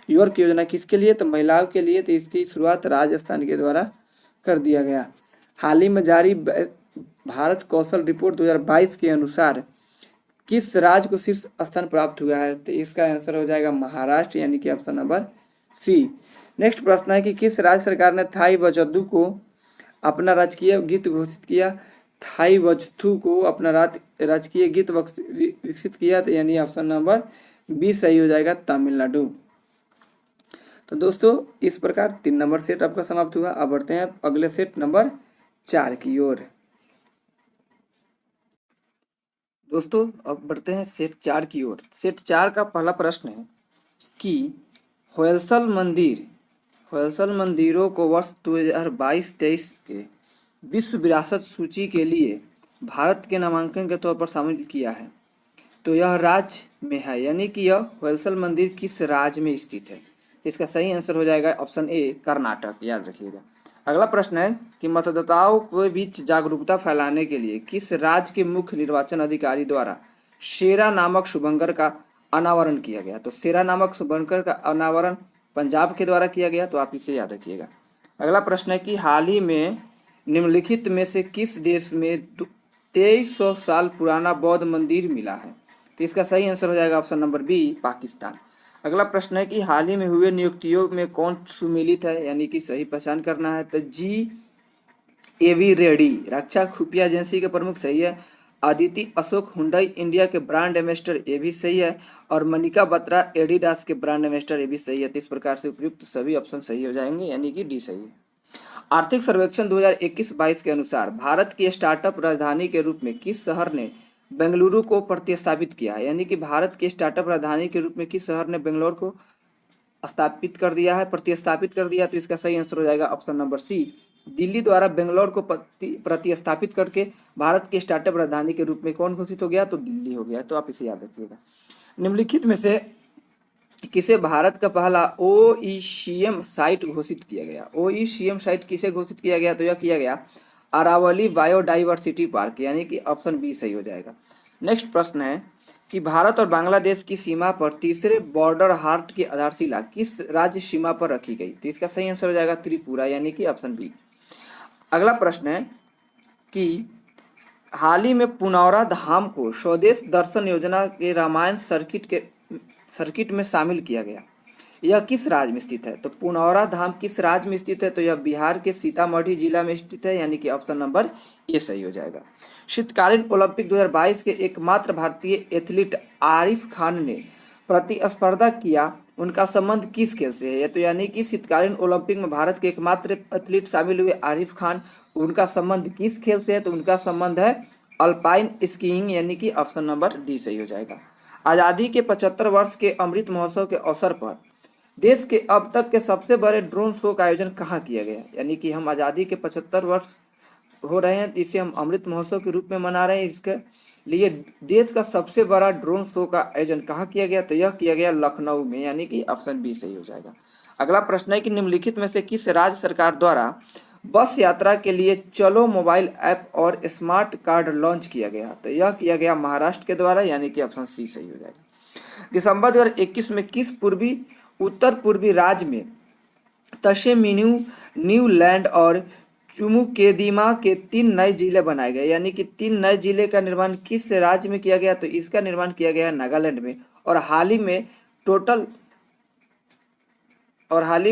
वर्क योजना किसके लिए? तो महिलाओं के लिए। तो इसकी शुरुआत राजस्थान के द्वारा कर दिया गया। हाल ही में जारी भारत कौशल रिपोर्ट 2022 के अनुसार किस राज्य को शीर्ष स्थान प्राप्त हुआ है? तो इसका आंसर हो जाएगा महाराष्ट्र, यानी कि ऑप्शन नंबर सी। नेक्स्ट प्रश्न है कि किस राज्य सरकार ने थाई वजदू को अपना राजकीय गीत घोषित किया? थाई वजथू को अपना राजकीय गीत विकसित किया, तो यानी ऑप्शन नंबर बी सही हो जाएगा, तमिलनाडु। तो दोस्तों इस प्रकार 3 नंबर सेट आपका समाप्त हुआ। अब बढ़ते हैं अगले सेट नंबर 4 की ओर। दोस्तों अब बढ़ते हैं सेट 4 की ओर। सेट 4 का पहला प्रश्न है कि होयसल मंदिरों को वर्ष 2022-23 के विश्व विरासत सूची के लिए भारत के नामांकन के तौर पर शामिल किया है, तो यह राज्य में है, यानी कि यह होयसल मंदिर किस राज्य में स्थित है? तो इसका सही आंसर हो जाएगा ऑप्शन ए, कर्नाटक, याद रखिएगा। अगला प्रश्न है कि मतदाताओं के बीच जागरूकता फैलाने के लिए किस राज्य के मुख्य निर्वाचन अधिकारी द्वारा शेरा नामक शुभंकर का अनावरण किया गया? तो शेरा नामक शुभंकर का अनावरण पंजाब के द्वारा किया गया, तो आप इसे याद रखिएगा। अगला प्रश्न है कि हाल ही में निम्नलिखित में से किस देश में 2300 साल पुराना बौद्ध मंदिर मिला है? तो इसका सही आंसर हो जाएगा ऑप्शन नंबर बी, पाकिस्तान। अगला प्रश्न है कि हाल ही में हुए नियुक्तियों में कौन सुमेलित है, यानी कि सही पहचान करना है। तो GAV रेड्डी रक्षा खुफिया एजेंसी के प्रमुख, सही है। अदिति अशोक हुंडई इंडिया के ब्रांड एम्बेसडर, ये भी सही है। और मनिका बत्रा एडिडास के ब्रांड एम्बेसडर, ये भी सही है। तो इस प्रकार से उपयुक्त सभी ऑप्शन सही हो जाएंगे, यानी कि डी सही है। आर्थिक सर्वेक्षण 2021-22 के अनुसार भारत की स्टार्टअप राजधानी के रूप में किस शहर ने बेंगलुरु को प्रतिस्थापित किया है? यानी कि भारत की स्टार्टअप राजधानी के रूप में किस शहर ने बेंगलोर को स्थापित कर दिया है, प्रतिस्थापित कर दिया? तो इसका सही आंसर हो जाएगा ऑप्शन नंबर सी, दिल्ली द्वारा बेंगलोर को प्रतिस्थापित करके भारत की स्टार्टअप राजधानी के रूप में कौन घोषित हो गया? तो दिल्ली हो गया। तो आप इसे याद रखिएगा। निम्नलिखित में से किसे भारत का पहला OECM साइट घोषित किया गया? OECM साइट किसे घोषित किया गया? तो यह किया गया अरावली बायोडाइवर्सिटी पार्क, यानी कि ऑप्शन बी सही हो जाएगा। नेक्स्ट प्रश्न है कि भारत और बांग्लादेश की सीमा पर तीसरे बॉर्डर हाट की आधारशिला किस राज्य सीमा पर रखी गई? तो इसका सही आंसर हो जाएगा त्रिपुरा, यानी कि ऑप्शन बी। अगला प्रश्न है कि हाल ही में पुनौरा धाम को स्वदेश दर्शन योजना के रामायण सर्किट में शामिल किया गया, यह किस राज्य में स्थित है? तो पुनौरा धाम किस राज्य में स्थित है? तो यह बिहार के सीतामढ़ी जिला में स्थित है, यानी कि ऑप्शन नंबर ए सही हो जाएगा। शीतकालीन ओलंपिक 2022 के एकमात्र भारतीय एथलीट आरिफ खान ने प्रतिस्पर्धा किया, उनका संबंध किस खेल से है? तो यानी कि शीतकालीन ओलंपिक में भारत के एकमात्र एथलीट शामिल हुए आरिफ खान, उनका संबंध किस खेल से है? तो उनका संबंध है अल्पाइन स्कीइंग, यानी कि ऑप्शन नंबर डी सही हो जाएगा। आज़ादी के 75 वर्ष के अमृत महोत्सव के अवसर पर देश के अब तक के सबसे बड़े ड्रोन शो का आयोजन कहाँ किया गया? यानी कि हम आज़ादी के 75 वर्ष हो रहे हैं, इसे हम अमृत महोत्सव के रूप में मना रहे हैं। इसके लिए देश का सबसे बड़ा ड्रोन शो का आयोजन कहाँ किया गया? तो यह किया गया लखनऊ में, यानी कि ऑप्शन बी सही हो जाएगा। अगला प्रश्न है कि निम्नलिखित में से किस राज्य सरकार द्वारा बस यात्रा के लिए चलो मोबाइल ऐप और स्मार्ट कार्ड लॉन्च किया गया। तो यह किया गया महाराष्ट्र के द्वारा, यानी कि ऑप्शन सी सही हो जाएगा। दिसंबर 2021 में किस उत्तर पूर्वी राज्य में तशेमिनु, न्यूलैंड और चुमुकेदिमा के 3 नए जिले बनाए गए, यानी कि 3 नए जिले का निर्माण किस राज्य में किया गया? तो इसका निर्माण किया गया नागालैंड में। और हाल ही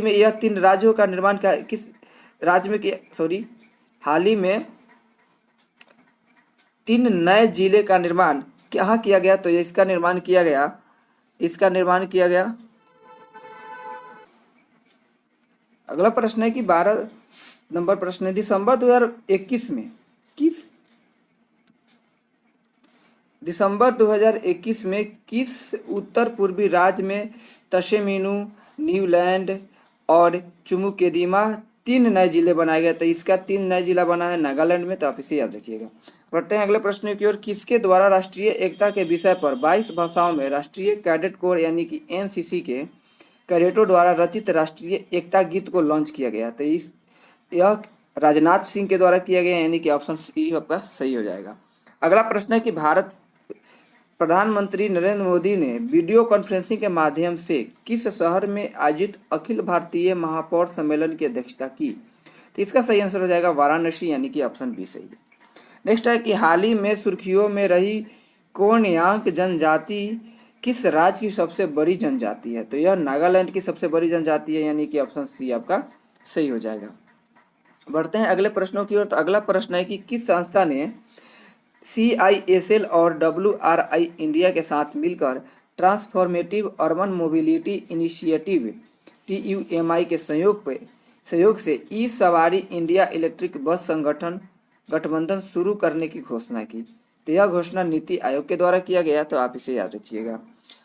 में यह 3 राज्यों का निर्माण किस राज्य में किया? हाल ही में 3 नए जिले का निर्माण कहाँ किया गया? तो इसका निर्माण किया गया अगला प्रश्न है कि 12 नंबर प्रश्न है, दिसंबर 2021 में किस उत्तर पूर्वी राज्य में तशेमिनु, न्यूलैंड और चुमुकेदिमा 3 नए जिले बनाए गए? तो इसका 3 नए जिला बना है नागालैंड में। तो आप इसे याद रखिएगा। बढ़ते हैं अगले प्रश्न की ओर। किसके द्वारा राष्ट्रीय एकता के विषय पर 22 भाषाओं में राष्ट्रीय कैडेट कोर यानी कि एनसीसी के कैडेटों द्वारा रचित राष्ट्रीय एकता गीत को लॉन्च किया गया? तो यह राजनाथ सिंह के द्वारा किया गया, यानी कि ऑप्शन सी आपका सही हो जाएगा। अगला प्रश्न है कि प्रधानमंत्री नरेंद्र मोदी ने वीडियो कॉन्फ्रेंसिंग के माध्यम से किस शहर में आयोजित अखिल भारतीय महापौर सम्मेलन की अध्यक्षता की? तो इसका सही आंसर हो जाएगा वाराणसी, यानी कि ऑप्शन बी सही है। नेक्स्ट है कि हाल ही में सुर्खियों में रही कोन्याक जनजाति किस राज्य की सबसे बड़ी जनजाति है? तो यह नागालैंड की सबसे बड़ी जनजाति है, यानी कि ऑप्शन सी आपका सही हो जाएगा। बढ़ते हैं अगले प्रश्नों की ओर। तो अगला प्रश्न है कि किस संस्था ने CISL और WRI इंडिया के साथ मिलकर transformative urban mobility initiative TUMI के सहयोग से ई सवारी इंडिया इलेक्ट्रिक बस गठबंधन शुरू करने की घोषणा की? तो यह घोषणा नीति आयोग के द्वारा किया गया। तो आप इसे याद रखिएगा।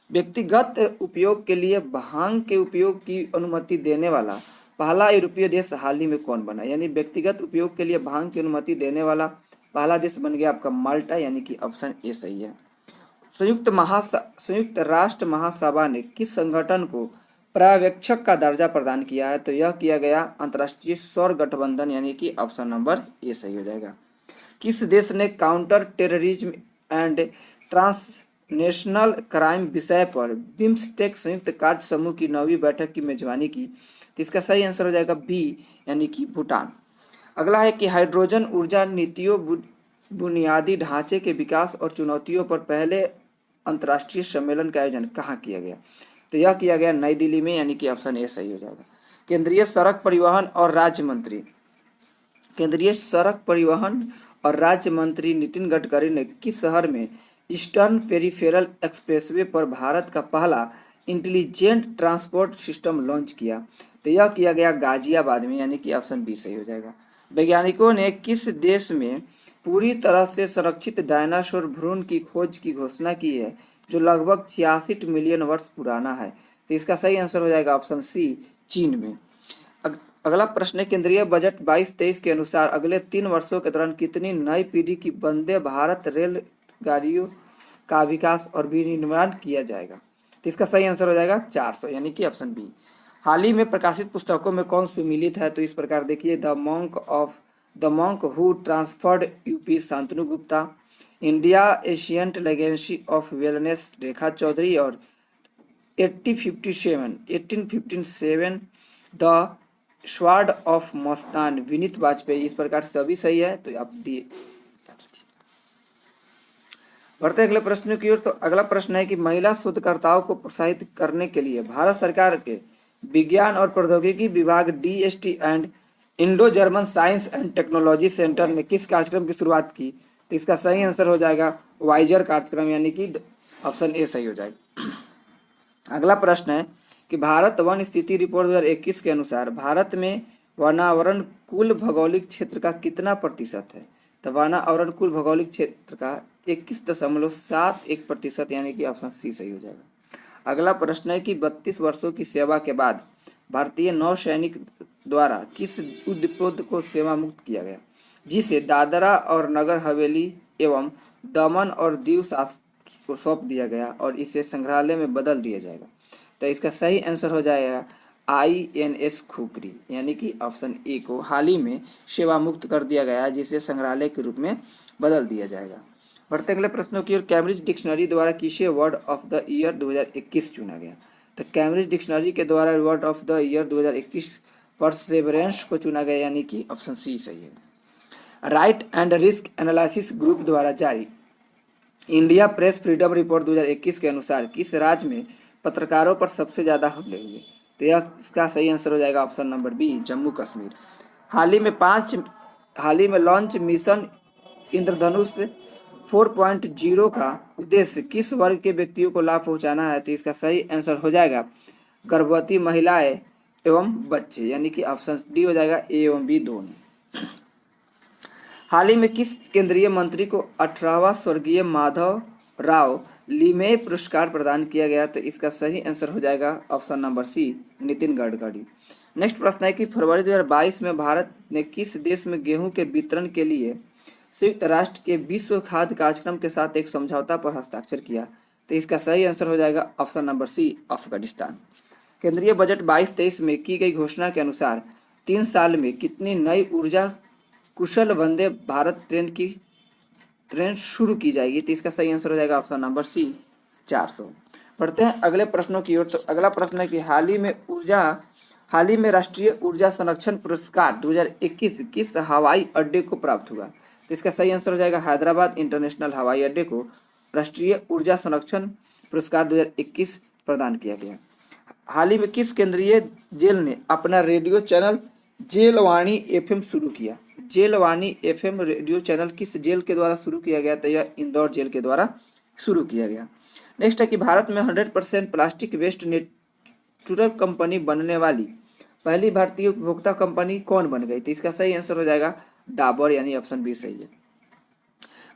व्यक्तिगत उपयोग के लिए भांग के उपयोग की अनुमति देने वाला पहला यूरोपीय देश हाल ही में कौन बना? यानी व्यक्तिगत उपयोग के लिए भांग की अनुमति देने वाला पहला देश बन गया आपका माल्टा, यानी कि ऑप्शन ए सही है। संयुक्त राष्ट्र महासभा ने किस संगठन को पर्यवेक्षक का दर्जा प्रदान किया है? तो यह किया गया अंतर्राष्ट्रीय सौर गठबंधन, यानी कि ऑप्शन नंबर ए सही हो जाएगा। किस देश ने counter terrorism and transnational crime विषय पर बिम्स्टेक संयुक्त कार्य समूह की 9वीं बैठक की मेजबानी की? तो इसका सही आंसर हो जाएगा बी, यानी कि भूटान। अगला है कि हाइड्रोजन ऊर्जा नीतियों, बुनियादी ढांचे के विकास और चुनौतियों पर पहले अंतर्राष्ट्रीय सम्मेलन का आयोजन कहाँ किया गया? तो यह किया गया नई दिल्ली में, यानी कि ऑप्शन ए सही हो जाएगा। केंद्रीय सड़क परिवहन और राज्य मंत्री नितिन गडकरी ने किस शहर में ईस्टर्न पेरिफेरल एक्सप्रेसवे पर भारत का पहला इंटेलिजेंट ट्रांसपोर्ट सिस्टम लॉन्च किया? तो यह किया गया गाजियाबाद में, यानी कि ऑप्शन बी सही हो जाएगा। वैज्ञानिकों ने किस देश में पूरी तरह से संरक्षित डायनासोर भ्रूण की खोज की घोषणा की है, जो लगभग 66 मिलियन वर्ष पुराना है? तो इसका सही आंसर हो जाएगा ऑप्शन सी, चीन में। अगला प्रश्न है, केंद्रीय बजट 22-23 के अनुसार अगले 3 वर्षों के दौरान कितनी नई पीढ़ी की वंदे भारत रेलगाड़ियों का विकास और विनिर्माण किया जाएगा? तो इसका सही आंसर हो जाएगा 400, यानी कि ऑप्शन बी। हाल ही में प्रकाशित पुस्तकों में कौन सुमिलित है? तो इस प्रकार देखिए, the monk who transferred UP Shantanu Gupta, India ancient legacy of wellness Rekha Chaudhari, और 1857 the sword of Mastan Vineet Vajpayee. इस प्रकार सभी सही है, तो आप डी। बढ़ते अगले प्रश्न की ओर। तो अगला प्रश्न है कि महिला शोधकर्ताओं को प्रोत्साहित करने के लिए भारत सरकार के विज्ञान और प्रौद्योगिकी विभाग DST and Indo German science and technology centre ने किस कार्यक्रम की शुरुआत की? तो इसका सही आंसर हो जाएगा वाइजर कार्यक्रम, यानी कि ऑप्शन ए सही हो जाएगा। अगला प्रश्न है कि भारत वन स्थिति रिपोर्ट 2021 के अनुसार भारत में वनावरण कुल भौगोलिक क्षेत्र का कितना प्रतिशत है? तो वनावरण कुल भौगोलिक क्षेत्र का 21.71%, यानी कि ऑप्शन सी सही हो जाएगा। अगला प्रश्न है कि 32 वर्षों की सेवा के बाद भारतीय नौसैनिक द्वारा किस युद्धपोत को सेवा मुक्त किया गया, जिसे दादरा और नगर हवेली एवं दमन और दीव को सौंप दिया गया और इसे संग्रहालय में बदल दिया जाएगा? तो इसका सही आंसर हो जाएगा INS खुकरी, यानी कि ऑप्शन ए को हाल ही में सेवा मुक्त कर दिया गया, जिसे संग्रहालय के रूप में बदल दिया जाएगा। बढ़ते अगले प्रश्नों की ओर। कैम्ब्रिज डिक्शनरी द्वारा किसे वर्ड ऑफ द ईयर 2021 चुना गया? तो कैम्ब्रिज डिक्शनरी के द्वारा word of the year 2021 Perseverance को चुना गया, यानी कि ऑप्शन सी सही है। Right and risk analysis group द्वारा जारी इंडिया प्रेस फ्रीडम रिपोर्ट 2021 के अनुसार किस राज्य में पत्रकारों पर सबसे ज्यादा हमले हुए? तो यह इसका सही आंसर हो जाएगा option number B, Jammu Kashmir. हाल ही में लॉन्च मिशन इंद्रधनुष 4.0 का उद्देश्य किस वर्ग के व्यक्तियों को लाभ पहुंचाना है? तो इसका सही आंसर हो जाएगा गर्भवती महिलाएं एवं बच्चे, यानी कि ऑप्शन डी हो जाएगा, ए एवं बी दोनों। हाल ही में किस केंद्रीय मंत्री को 18वां स्वर्गीय माधव राव लिमे पुरस्कार प्रदान किया गया? तो इसका सही आंसर हो जाएगा option number C, Nitin Gadkari. Next प्रश्न है कि फरवरी 2022 में भारत ने किस देश में गेहूं के वितरण के लिए संयुक्त राष्ट्र के विश्व खाद्य कार्यक्रम के साथ एक समझौता पर हस्ताक्षर किया? तो इसका सही आंसर हो जाएगा ऑप्शन नंबर सी, अफगानिस्तान। केंद्रीय बजट 22-23 में की गई घोषणा के अनुसार 3 साल में कितनी नई ऊर्जा कुशल वंदे भारत ट्रेन शुरू की जाएगी? तो इसका सही आंसर हो जाएगा ऑप्शन नंबर सी, 400। पढ़ते हैं अगले प्रश्नों की ओर। तो अगला प्रश्न है कि हाल ही में राष्ट्रीय ऊर्जा संरक्षण पुरस्कार 2021 किस हवाई अड्डे को प्राप्त हुआ? तो इसका सही आंसर हो जाएगा हैदराबाद इंटरनेशनल हवाई अड्डे को राष्ट्रीय ऊर्जा संरक्षण पुरस्कार 2021 प्रदान किया गया। हाल ही में किस केंद्रीय जेल ने अपना रेडियो चैनल जेलवाणी FM शुरू किया? जेलवाणी FM रेडियो चैनल किस जेल के द्वारा शुरू किया गया? तो यह इंदौर जेल के द्वारा शुरू किया गया। नेक्स्ट है कि भारत में 100% प्लास्टिक वेस्ट नेचुरल कंपनी बनने वाली पहली भारतीय उपभोक्ता कंपनी कौन बन गई? तो इसका सही आंसर हो जाएगा डाबर, यानी ऑप्शन बी सही है।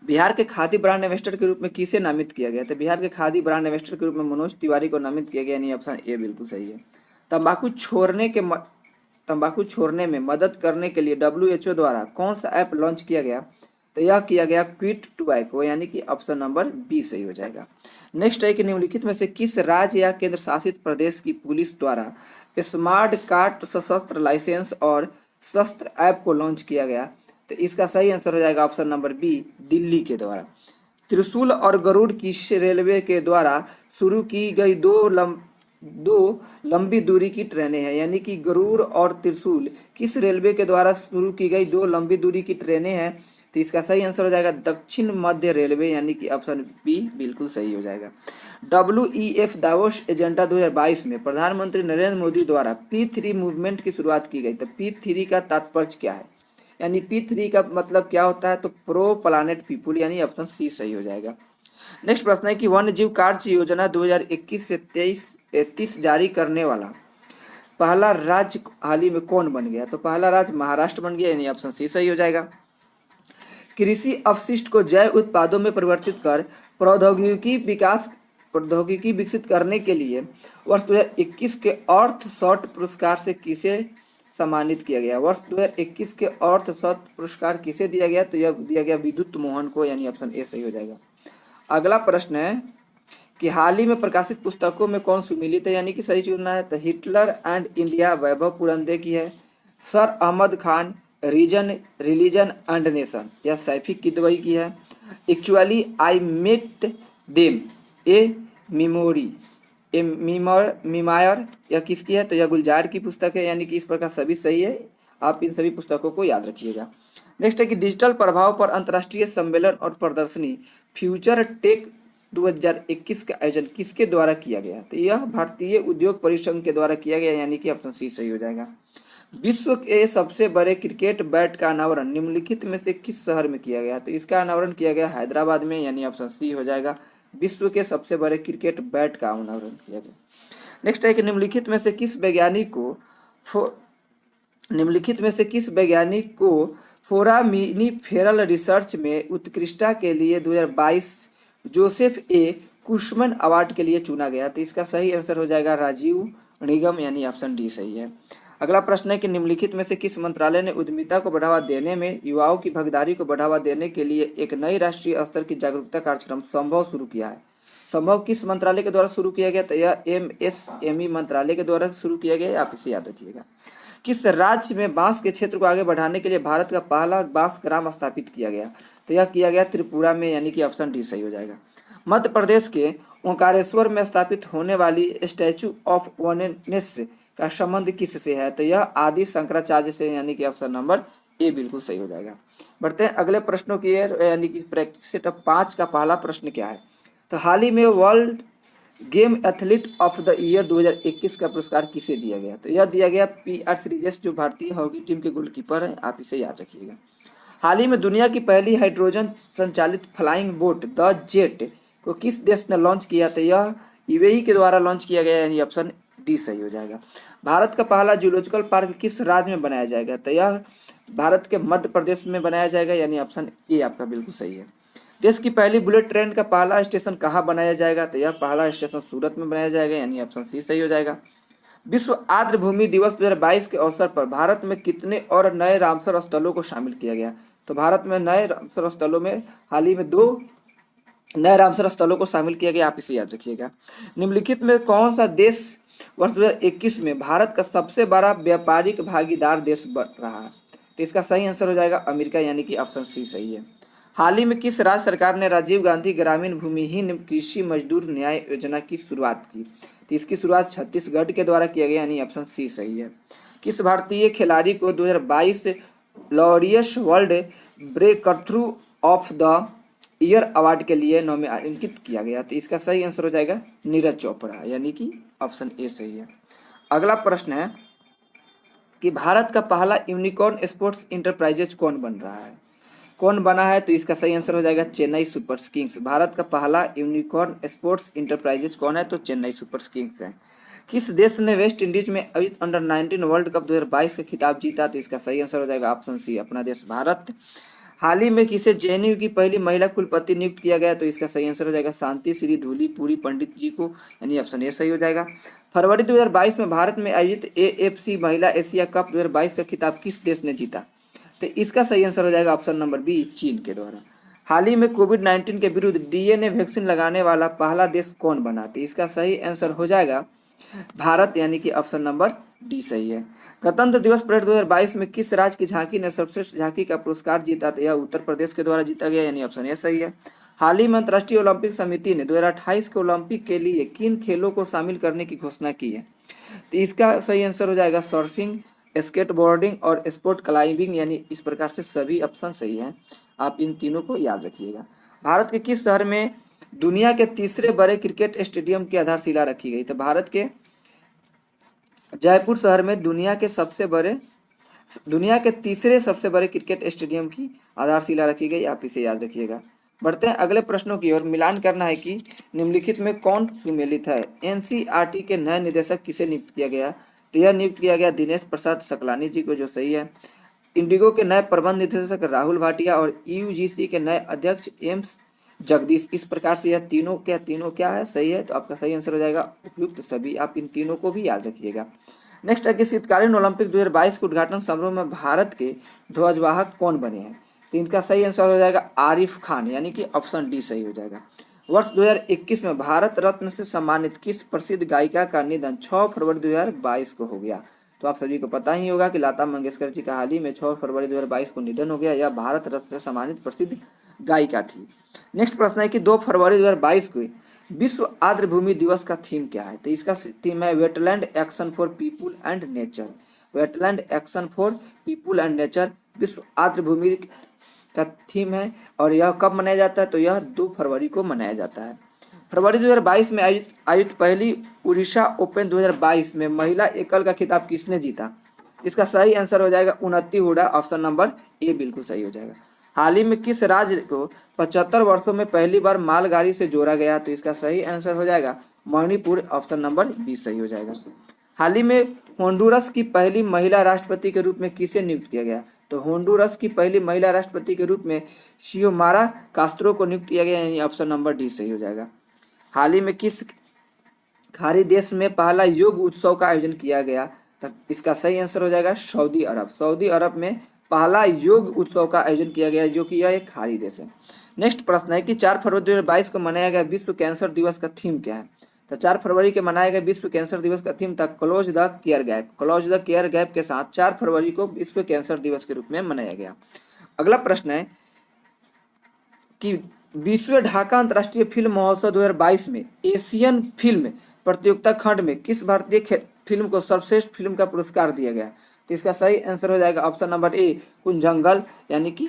बिहार के खादी ब्रांड एम्बेसडर के रूप में किसे नामित किया गया? तो बिहार के खादी ब्रांड एम्बेसडर के रूप में मनोज तिवारी को नामित किया गया, यानी ऑप्शन ए बिल्कुल सही है। तंबाकू छोड़ने में मदद करने के लिए WHO द्वारा कौन सा ऐप लॉन्च किया गया? तो यह किया गया क्विट टोबैको, यानी कि ऑप्शन नंबर बी सही हो जाएगा। नेक्स्ट है कि निम्नलिखित में से किस राज्य या केंद्र शासित प्रदेश की पुलिस द्वारा स्मार्ट कार्ड सशस्त्र लाइसेंस और शस्त्र ऐप को लॉन्च किया गया? तो इसका सही आंसर हो जाएगा ऑप्शन नंबर बी, दिल्ली के द्वारा। त्रिशूल और गरुड़ किस रेलवे के द्वारा शुरू की गई दो लंबी दूरी की ट्रेनें हैं? यानी कि गरुड़ और त्रिशूल किस रेलवे के द्वारा शुरू की गई 2 लंबी दूरी की ट्रेनें हैं? तो इसका सही आंसर हो जाएगा दक्षिण मध्य रेलवे, यानी कि ऑप्शन बी बिल्कुल सही हो जाएगा। WEF दावोस एजेंडा 2022 में प्रधानमंत्री नरेंद्र मोदी द्वारा P3 मूवमेंट की शुरुआत की गई। तो P3 का तात्पर्य क्या है? यानी P3 का मतलब क्या होता है? तो प्रो प्लानेट पीपुल, यानी ऑप्शन सी सही हो जाएगा। नेक्स्ट प्रश्न है कि वन्य जीव कार्य योजना 2021 से 30 जारी करने वाला पहला राज्य हाल ही में कौन बन गया? तो पहला राज्य महाराष्ट्र बन गया, यानी ऑप्शन सी सही हो जाएगा। कृषि अपशिष्ट को जैव उत्पादों में परिवर्तित कर प्रौद्योगिकी विकसित करने के लिए वर्ष 2021 के अर्थ शॉट पुरस्कार से किसे सम्मानित किया गया? वर्ष 2021 के अर्थ शॉट पुरस्कार किसे दिया गया? तो यह दिया गया विद्युत मोहन को, यानी ऑप्शन ए सही हो जाएगा। अगला प्रश्न है कि हाल ही में प्रकाशित पुस्तकों में कौन सुमिलित है? यानी कि सही चुनना है। तो Hitler and India Vaibhav Purandare की है। Sir Ahmad Khan religion and nation, यह सैफी किदवई की है। Actually I met them memoir, यह किसकी है? तो यह गुलजार की पुस्तक है, यानी कि इस प्रकार सभी सही है। आप इन सभी पुस्तकों को याद रखिएगा। नेक्स्ट है कि डिजिटल प्रभाव पर अंतर्राष्ट्रीय सम्मेलन और प्रदर्शनी फ्यूचर टेक 2021 का आयोजन किसके द्वारा किया गया? तो यह भारतीय उद्योग परिसंघ के द्वारा किया गया, यानी कि ऑप्शन सी सही हो जाएगा। विश्व के सबसे बड़े क्रिकेट बैट का अनावरण निम्नलिखित में से किस शहर में किया गया? तो इसका अनावरण किया गया हैदराबाद में, यानी ऑप्शन सी हो जाएगा। विश्व के सबसे बड़े क्रिकेट बैट का अनावरण किया गया। नेक्स्ट है कि निम्नलिखित में से किस वैज्ञानिक को फोरामिनीफेरल रिसर्च में उत्कृष्टता के लिए 2022 जोसेफ ए कुशमन अवार्ड के लिए चुना गया? तो इसका सही आंसर हो जाएगा राजीव निगम, यानी ऑप्शन डी सही है। अगला प्रश्न है कि निम्नलिखित में से किस मंत्रालय ने उद्यमिता को बढ़ावा देने में युवाओं की भागीदारी को बढ़ावा देने के लिए एक नई राष्ट्रीय स्तर की जागरूकता कार्यक्रम संभव शुरू किया है? संभव किस मंत्रालय के द्वारा शुरू किया गया? तो यह MSME मंत्रालय के द्वारा शुरू किया गया, आप इसे याद रखिएगा। किस राज्य में बांस के क्षेत्र को आगे बढ़ाने के लिए भारत का पहला बांस ग्राम स्थापित किया गया? तो यह किया गया त्रिपुरा में, यानी कि ऑप्शन डी सही हो जाएगा। मध्य प्रदेश के ओंकारेश्वर में स्थापित होने वाली स्टैचू ऑफ वननेस का संबंध किससे है? तो यह आदि शंकराचार्य से, यानी कि ऑप्शन नंबर ए बिल्कुल सही हो जाएगा। बढ़ते हैं अगले प्रश्नों की, यानी कि प्रैक्टिस सेटअप 5 का पहला प्रश्न क्या है? तो हाल ही में world game athlete of the year 2021 का पुरस्कार किसे दिया गया? तो यह दिया गया PR श्रीजेश, जो भारतीय हॉकी टीम के गोलकीपर हैं, आप इसे याद रखिएगा। हाल ही में दुनिया की पहली हाइड्रोजन संचालित फ्लाइंग बोट द जेट को किस देश ने लॉन्च किया? तो यह UAE के द्वारा लॉन्च किया गया, यानी ऑप्शन डी सही हो जाएगा। भारत का पहला जूलॉजिकल पार्क किस राज्य में बनाया जाएगा? तो यह भारत के मध्य प्रदेश में बनाया जाएगा, यानी ऑप्शन ए आपका बिल्कुल सही है। देश की पहली बुलेट ट्रेन का पहला स्टेशन कहाँ बनाया जाएगा? तो यह पहला स्टेशन सूरत में बनाया जाएगा, यानी ऑप्शन सी सही हो जाएगा। विश्व आर्द्र भूमि दिवस 2022 के अवसर पर भारत में कितने और नए रामसर स्थलों को शामिल किया गया? तो भारत में नए रामसर स्थलों में हाल ही में 2 नए रामसर स्थलों को शामिल किया गया, आप इसे याद रखिएगा। निम्नलिखित में कौन सा देश वर्ष 2021 में भारत का सबसे बड़ा व्यापारिक भागीदार देश बन रहा है? तो इसका सही आंसर हो जाएगा अमेरिका, यानी कि ऑप्शन सी सही है। हाल ही में किस राज्य सरकार ने राजीव गांधी ग्रामीण भूमिहीन कृषि मजदूर न्याय योजना की शुरुआत की? तो इसकी शुरुआत छत्तीसगढ़ के द्वारा किया गया, यानी ऑप्शन सी सही है। किस भारतीय खिलाड़ी को 2022 Laureus world breakthrough of the year award के लिए नामांकित किया गया? तो इसका सही आंसर हो जाएगा नीरज चोपड़ा, यानी कि ऑप्शन ए सही है। अगला प्रश्न है कि भारत का पहला यूनिकॉर्न स्पोर्ट्स इंटरप्राइजेज कौन बन रहा है, कौन बना है? तो इसका सही आंसर हो जाएगा चेन्नई सुपर किंग्स। भारत का पहला यूनिकॉर्न स्पोर्ट्स इंटरप्राइजेज कौन है? तो चेन्नई सुपर किंग्स है। किस देश ने वेस्ट इंडीज में आयोजित अंडर 19 वर्ल्ड कप 2022 का खिताब जीता? तो इसका सही आंसर हो जाएगा ऑप्शन सी अपना देश भारत। हाल ही में किसे JNU की पहली महिला कुलपति नियुक्त किया गया? तो इसका सही आंसर हो जाएगा शांति श्री धूलीपुरी पंडित जी को, यानी ऑप्शन ए सही हो जाएगा। फरवरी 2022 में भारत में आयोजित AFC महिला एशिया कप 2022 का खिताब किस देश ने जीता? तो इसका सही आंसर हो जाएगा ऑप्शन नंबर बी चीन के द्वारा। हाल ही में कोविड-19 के विरुद्ध DNA वैक्सीन लगाने वाला पहला देश कौन बना? तो इसका सही आंसर हो जाएगा भारत, यानी कि ऑप्शन नंबर डी सही है। गणतंत्र दिवस परेड 2022 में किस राज्य की झांकी ने सर्वश्रेष्ठ झांकी का पुरस्कार जीता? तो यह उत्तर प्रदेश के द्वारा जीता गया, यानी ऑप्शन ए सही है। हाल ही में अंतर्राष्ट्रीय ओलंपिक समिति ने 2028 के ओलंपिक के लिए किन खेलों को शामिल करने की घोषणा की है? तो इसका सही आंसर हो जाएगा सर्फिंग, स्केटबोर्डिंग और स्पोर्ट क्लाइंबिंग, यानी इस प्रकार से सभी ऑप्शन सही हैं। आप इन तीनों को याद रखिएगा। भारत के किस शहर में दुनिया के तीसरे बड़े क्रिकेट स्टेडियम की आधारशिला रखी गई? तो भारत के जयपुर शहर में दुनिया के तीसरे सबसे बड़े क्रिकेट स्टेडियम की आधारशिला रखी गई, आप इसे याद रखिएगा। बढ़ते हैं अगले प्रश्नों की ओर। मिलान करना है कि निम्नलिखित में कौन सुमेलित है? NCERT के नए निदेशक किसे नियुक्त किया गया? तो यह नियुक्त किया गया दिनेश प्रसाद सकलानी जी को, जो सही है। इंडिगो के नए प्रबंध निदेशक राहुल भाटिया और UGC के नए अध्यक्ष एम्स जगदीश। इस प्रकार से यह तीनों क्या है? सही है। तो आपका सही आंसर हो जाएगा उपयुक्त सभी। आप इन तीनों को भी याद रखिएगा। नेक्स्ट है कि शीतकालीन ओलंपिक 2022 के उद्घाटन समारोह में भारत के ध्वजवाहक कौन बने हैं? तो इनका सही आंसर हो जाएगा आरिफ खान, यानी कि ऑप्शन डी सही हो जाएगा। वर्ष 2021 में भारत रत्न से सम्मानित किस प्रसिद्ध गायिका का निधन 6 फरवरी 2022 को हो गया? तो आप सभी को पता ही होगा कि लता मंगेशकर जी का हाल ही में 6 फरवरी 2022 को निधन हो गया। यह भारत रत्न से सम्मानित प्रसिद्ध गायिका थी। नेक्स्ट प्रश्न है कि 2 फरवरी 2022 को विश्व आर्द्र भूमि दिवस का थीम क्या है? तो इसका थीम है wetland action for people and nature. Wetland action for people and nature विश्व आर्द्र भूमि का थीम है। और यह कब मनाया जाता है? तो यह 2 फरवरी को मनाया जाता है। फरवरी 2022 में आयोजित पहली उड़ीसा ओपन 2022 में महिला एकल का खिताब किसने जीता? इसका सही आंसर हो जाएगा उन्नति हुडा, ऑप्शन नंबर ए बिल्कुल सही हो जाएगा। हाल ही में किस राज्य को 75 वर्षों में पहली बार मालगाड़ी से जोड़ा गया? तो इसका सही आंसर हो जाएगा मणिपुर, ऑप्शन नंबर बी सही हो जाएगा। हाल ही में होंडुरस की पहली महिला राष्ट्रपति के रूप में किसे नियुक्त किया गया? तो होंडुरस की पहली महिला राष्ट्रपति के रूप में शियोमारा कास्त्रो को नियुक्त किया गया, यानी ऑप्शन नंबर डी सही हो जाएगा। हाल ही में किस खाड़ी देश में पहला योग उत्सव का आयोजन किया गया? तो इसका सही आंसर हो जाएगा सऊदी अरब। सऊदी अरब में पहला योग उत्सव का आयोजन किया गया, जो कि यह एक खाड़ी देश है। नेक्स्ट प्रश्न है कि 4 फरवरी 2022 को मनाया गया विश्व कैंसर दिवस का थीम क्या है। तो 4 फरवरी के मनाया गया विश्व कैंसर दिवस का थीम था close the care gap. Close the care gap के साथ 4 फरवरी को विश्व कैंसर दिवस के रूप में मनाया गया। अगला प्रश्न है कि विश्व ढाका अंतर्राष्ट्रीय फिल्म महोत्सव 2022 में एशियन फिल्म प्रतियोगिता खंड में किस भारतीय फिल्म को सर्वश्रेष्ठ फिल्म का पुरस्कार दिया गया। तो इसका सही आंसर हो जाएगा ऑप्शन नंबर ए कुंजंगल, यानी कि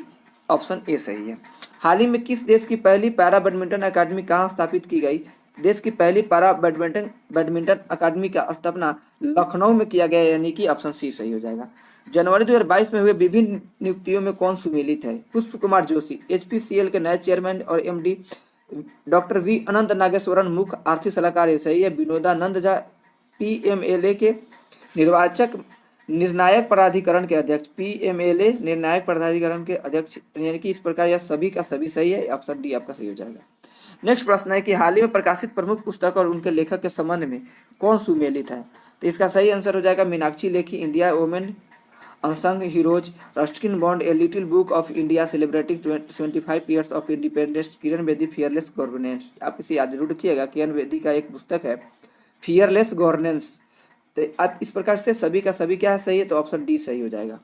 ऑप्शन ए सही है। हाल ही में किस देश की पहली पैरा बैडमिंटन अकादमी कहाँ स्थापित की गई। देश की पहली पैरा बैडमिंटन अकादमी का स्थापना लखनऊ में किया गया, यानी कि ऑप्शन सी सही हो जाएगा। जनवरी 2022 में हुए विभिन्न नियुक्तियों में कौन सुमेलित है। पुष्प कुमार जोशी HPCL के नए चेयरमैन और MD, डॉक्टर वी अनंत नागेश्वरन मुख्य आर्थिक सलाहकार सही है। विनोदानंद झा PMLA के निर्णायक प्राधिकरण के अध्यक्ष, PMLA निर्णायक प्राधिकरण के अध्यक्ष, यानी कि इस प्रकार यह सभी का सभी सही है। ऑप्शन डी आपका सही हो जाएगा। नेक्स्ट प्रश्न है कि हाल ही में प्रकाशित प्रमुख पुस्तक और उनके लेखक के संबंध में कौन सुमेलित है। तो इसका सही आंसर हो जाएगा Meenakshi Lekhi India women unsung heroes, Ruskin bond a little book of India celebrating 75 years of independence, Kiran Bedi fearless governance. आप इसे याद जरूर रखिएगा, किरण बेदी का एक पुस्तक है फियरलेस गवर्नेंस। तो आप इस प्रकार से सभी का सभी क्या है सही है, तो ऑप्शन डी सही हो जाएगा।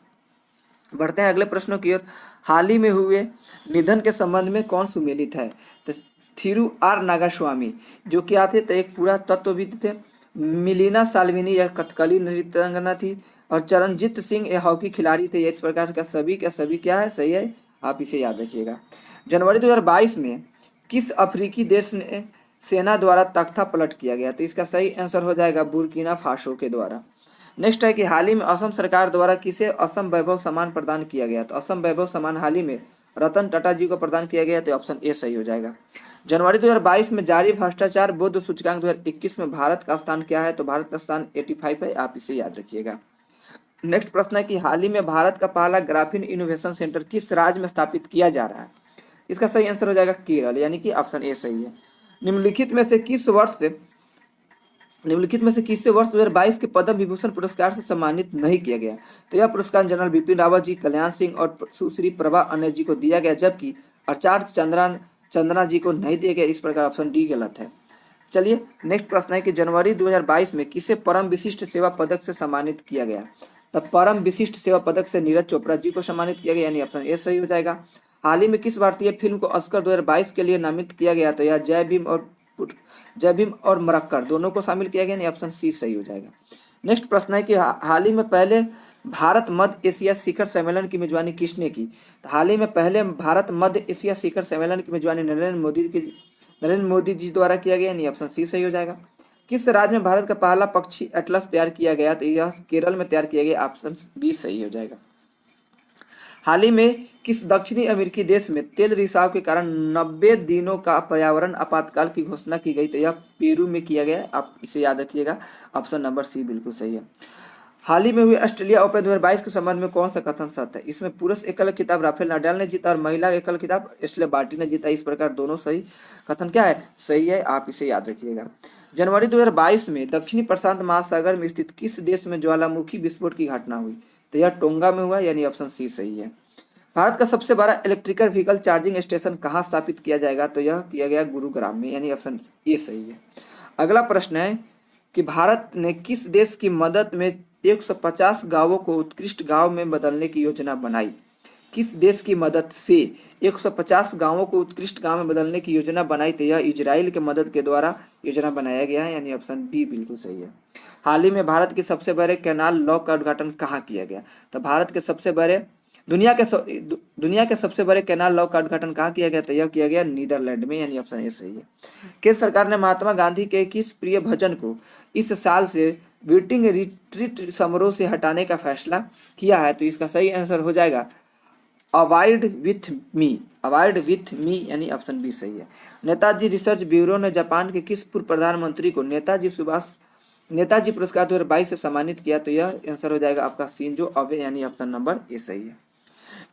बढ़ते हैं अगले प्रश्नों की ओर। हाल ही में हुए निधन के संबंध में कौन सुमेलित है। तो थिरु आर नागास्वामी जो क्या थे, तो एक पूरा तत्वविद थे। मिलिना साल्विनी यह कथकली नृत्यांगना थी, और चरणजीत सिंह ये हॉकी खिलाड़ी थे। इस प्रकार का सभी क्या है सही है, आप इसे याद रखिएगा। जनवरी 2022 में किस अफ्रीकी देश ने सेना द्वारा तख्ता पलट किया गया। तो इसका सही आंसर हो जाएगा बुर्किना फासो के द्वारा। नेक्स्ट है कि हाल ही में असम सरकार द्वारा किसे असम वैभव सम्मान प्रदान किया गया। तो असम वैभव सम्मान हाल ही में रतन टाटा जी को प्रदान किया गया, तो ऑप्शन ए सही हो जाएगा। जनवरी 2022 में जारी भ्रष्टाचार बोध सूचकांक 2021 में भारत का स्थान क्या है। तो भारत का स्थान 85 है, आप इसे याद रखिएगा। नेक्स्ट प्रश्न है कि हाल ही में भारत का पहला ग्राफीन इनोवेशन सेंटर किस राज्य में स्थापित किया जा रहा है। इसका सही आंसर हो जाएगा केरल, यानी कि ऑप्शन ए सही है। निम्नलिखित में से किस वर्ष 2022 के पद्म विभूषण पुरस्कार से सम्मानित नहीं किया गया। तो यह पुरस्कार जनरल बिपिन रावत जी, कल्याण सिंह और सुश्री प्रभा अन्य जी को दिया गया, जबकि आचार्य चंद्रा जी को नहीं दिया गया। इस प्रकार ऑप्शन डी गलत है। चलिए नेक्स्ट प्रश्न है कि जनवरी 2022 में किसे परम विशिष्ट सेवा पदक से सम्मानित किया गया। तब परम विशिष्ट सेवा पदक से नीरज चोपड़ा जी को सम्मानित किया गया, यानी ऑप्शन ए सही हो जाएगा। हाल ही में किस भारतीय फिल्म को ऑस्कर 2022 के लिए नामित किया गया। तो यह जय भीम और मरक्कर दोनों को शामिल किया गया, यानी ऑप्शन सी सही हो जाएगा। नेक्स्ट प्रश्न है कि हाल ही में पहले भारत मध्य एशिया शिखर सम्मेलन की मेजबानी किसने की। हाल ही में पहले भारत मध्य एशिया शिखर सम्मेलन की मेजबानी नरेंद्र मोदी जी द्वारा किया गया, यानी ऑप्शन सी सही हो जाएगा। किस राज्य में भारत का पहला पक्षी एटलस तैयार किया गया। तो यह केरल में तैयार किया गया, ऑप्शन बी सही हो जाएगा। हाल ही में किस दक्षिणी अमेरिकी देश में तेल रिसाव के कारण 90 दिनों का पर्यावरण आपातकाल की घोषणा की गई। तो यह पेरू में किया गया, आप इसे याद रखिएगा, ऑप्शन नंबर सी बिल्कुल सही है। हाल ही में हुए ऑस्ट्रेलिया ओपन 2022 के संबंध में कौन सा कथन सत्य है। इसमें पुरुष एकल खिताब राफेल नाडाल ने जीता और महिला एकल खिताब एशले बार्टी ने जीता। इस प्रकार दोनों सही कथन क्या है सही है, आप इसे याद रखिएगा। जनवरी 2022 में दक्षिणी प्रशांत महासागर में स्थित किस देश में ज्वालामुखी विस्फोट की घटना हुई। तो यह टोंगा में हुआ, यानी ऑप्शन सी सही है। भारत का सबसे बड़ा इलेक्ट्रिकल व्हीकल चार्जिंग स्टेशन कहाँ स्थापित किया जाएगा। तो यह किया गया गुरुग्राम में, यानी ऑप्शन ए सही है। अगला प्रश्न है कि भारत ने किस देश की मदद में 150 गांवों को उत्कृष्ट गांव में बदलने की योजना बनाई। किस देश की मदद से 150 गांवों को उत्कृष्ट गांव में बदलने की योजना बनाई। तो यह इजराइल के मदद के द्वारा योजना बनाया गया है, यानी ऑप्शन बी बिल्कुल सही है। हाल ही में भारत के सबसे बड़े कैनाल लॉक का उद्घाटन कहाँ किया गया। तो भारत के सबसे बड़े दुनिया के सबसे बड़े कैनाल लॉक का उद्घाटन कहाँ किया गया। तो यह किया गया नीदरलैंड में, यानी ऑप्शन ए सही है। केंद्र सरकार ने महात्मा गांधी के किस प्रिय भजन को इस साल से वीटिंग रिट्रीट समारोह से हटाने का फैसला किया है। तो इसका सही आंसर हो जाएगा अवॉइड विथ मी, यानी ऑप्शन बी सही है। नेताजी रिसर्च ब्यूरो ने जापान के किस पूर्व प्रधानमंत्री को नेताजी पुरस्कार 2022 से सम्मानित किया। तो यह आंसर हो जाएगा आपका शिंजो अबे, यानी ऑप्शन नंबर ए सही है।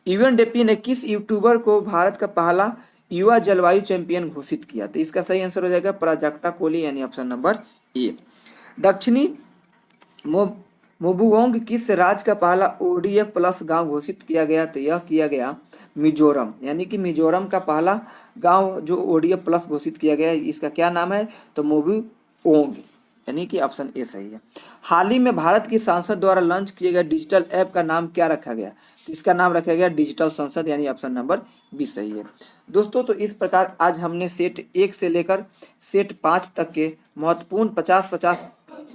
यूएनडीपी ने किस यूट्यूबर को भारत का पहला युवा जलवायु चैंपियन घोषित किया। तो इसका सही आंसर हो जाएगा प्राजक्ता कोहली, यानी ऑप्शन नंबर ए। दक्षिणी मोबुओंग किस राज्य का पहला ODF प्लस गांव घोषित किया गया? तो यह किया गया मिजोरम, यानी कि मिजोरम का पहला गांव जो ODF प्लस घोषित किया गया, इसका क्या नाम है? तो मोबुओंग, यानी कि ऑप्शन ए सही है। हाल ही में भारत की संसद द्वारा लॉन्च किए गए डिजिटल ऐप का नाम क्या रखा गया? तो इसका नाम रखा गया डिजिटल संसद, यानी ऑप्शन नंबर 20 सही है। दोस्तों, तो इस प्रकार आज हमने सेट 1 से लेकर सेट 5 तक के महत्वपूर्ण 50-50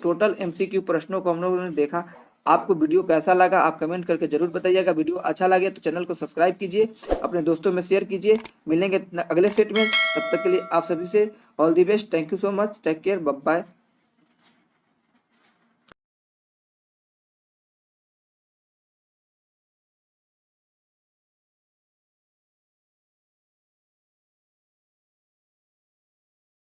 टोटल MCQ प्रश्नों को हम लोगों ने देखा। आपको वीडियो कैसा लगा आप कमेंट करके जरूर बताइएगा। वीडियो अच्छा लगे तो चैनल को सब्सक्राइब कीजिए, अपने दोस्तों में शेयर कीजिए। मिलेंगे अगले सेट में, तब तक के लिए आप सभी से all the best. Thank you so much, take care, bye bye.